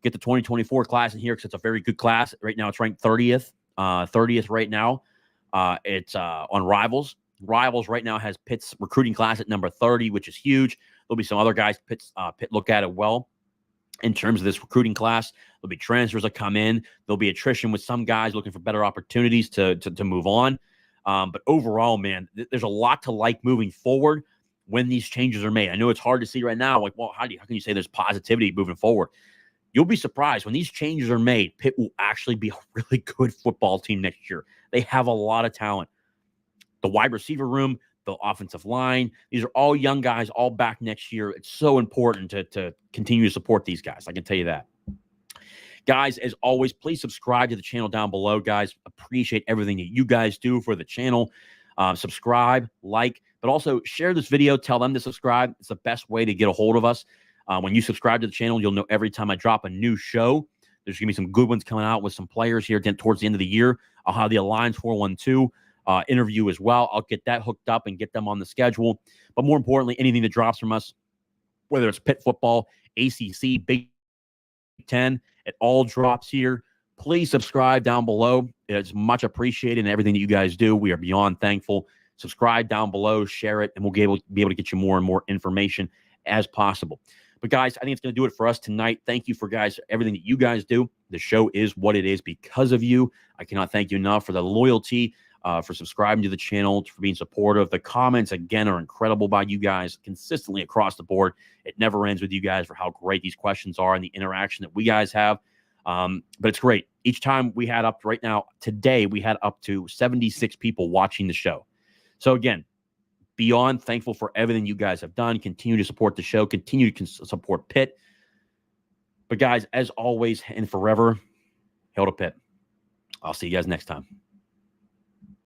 [SPEAKER 1] Get the 2024 class in here because it's a very good class. Right now, it's ranked 30th right now. It's on Rivals. Rivals right now has Pitt's recruiting class at number 30, which is huge. There'll be some other guys Pitt look at it well in terms of this recruiting class. There'll be transfers that come in. There'll be attrition with some guys looking for better opportunities to move on. But overall, man, there's a lot to like moving forward when these changes are made. I know it's hard to see right now. Like, well, how can you say there's positivity moving forward? You'll be surprised when these changes are made. Pitt will actually be a really good football team next year. They have a lot of talent. The wide receiver room, the offensive line, these are all young guys, all back next year. It's so important to continue to support these guys. I can tell you that. Guys, as always, please subscribe to the channel down below, guys. Appreciate everything that you guys do for the channel. Subscribe, like, but also share this video. Tell them to subscribe. It's the best way to get a hold of us. When you subscribe to the channel, you'll know every time I drop a new show. There's going to be some good ones coming out with some players here towards the end of the year. I'll have the Alliance 412 interview as well. I'll get that hooked up and get them on the schedule. But more importantly, anything that drops from us, whether it's Pitt football, ACC, Big Ten, it all drops here. Please subscribe down below. It's much appreciated in everything that you guys do. We are beyond thankful. Subscribe down below, share it, and we'll be able to get you more and more information as possible. But guys, I think it's going to do it for us tonight. Thank you for everything that you guys do. The show is what it is because of you. I cannot thank you enough for the loyalty, for subscribing to the channel, for being supportive. The comments, again, are incredible by you guys consistently across the board. It never ends with you guys for how great these questions are and the interaction that we guys have. But it's great. Each time we had up right now, today, we had up to 76 people watching the show. So again, beyond thankful for everything you guys have done. Continue to support the show. Continue to support Pitt. But guys, as always and forever, hail to Pitt. I'll see you guys next time.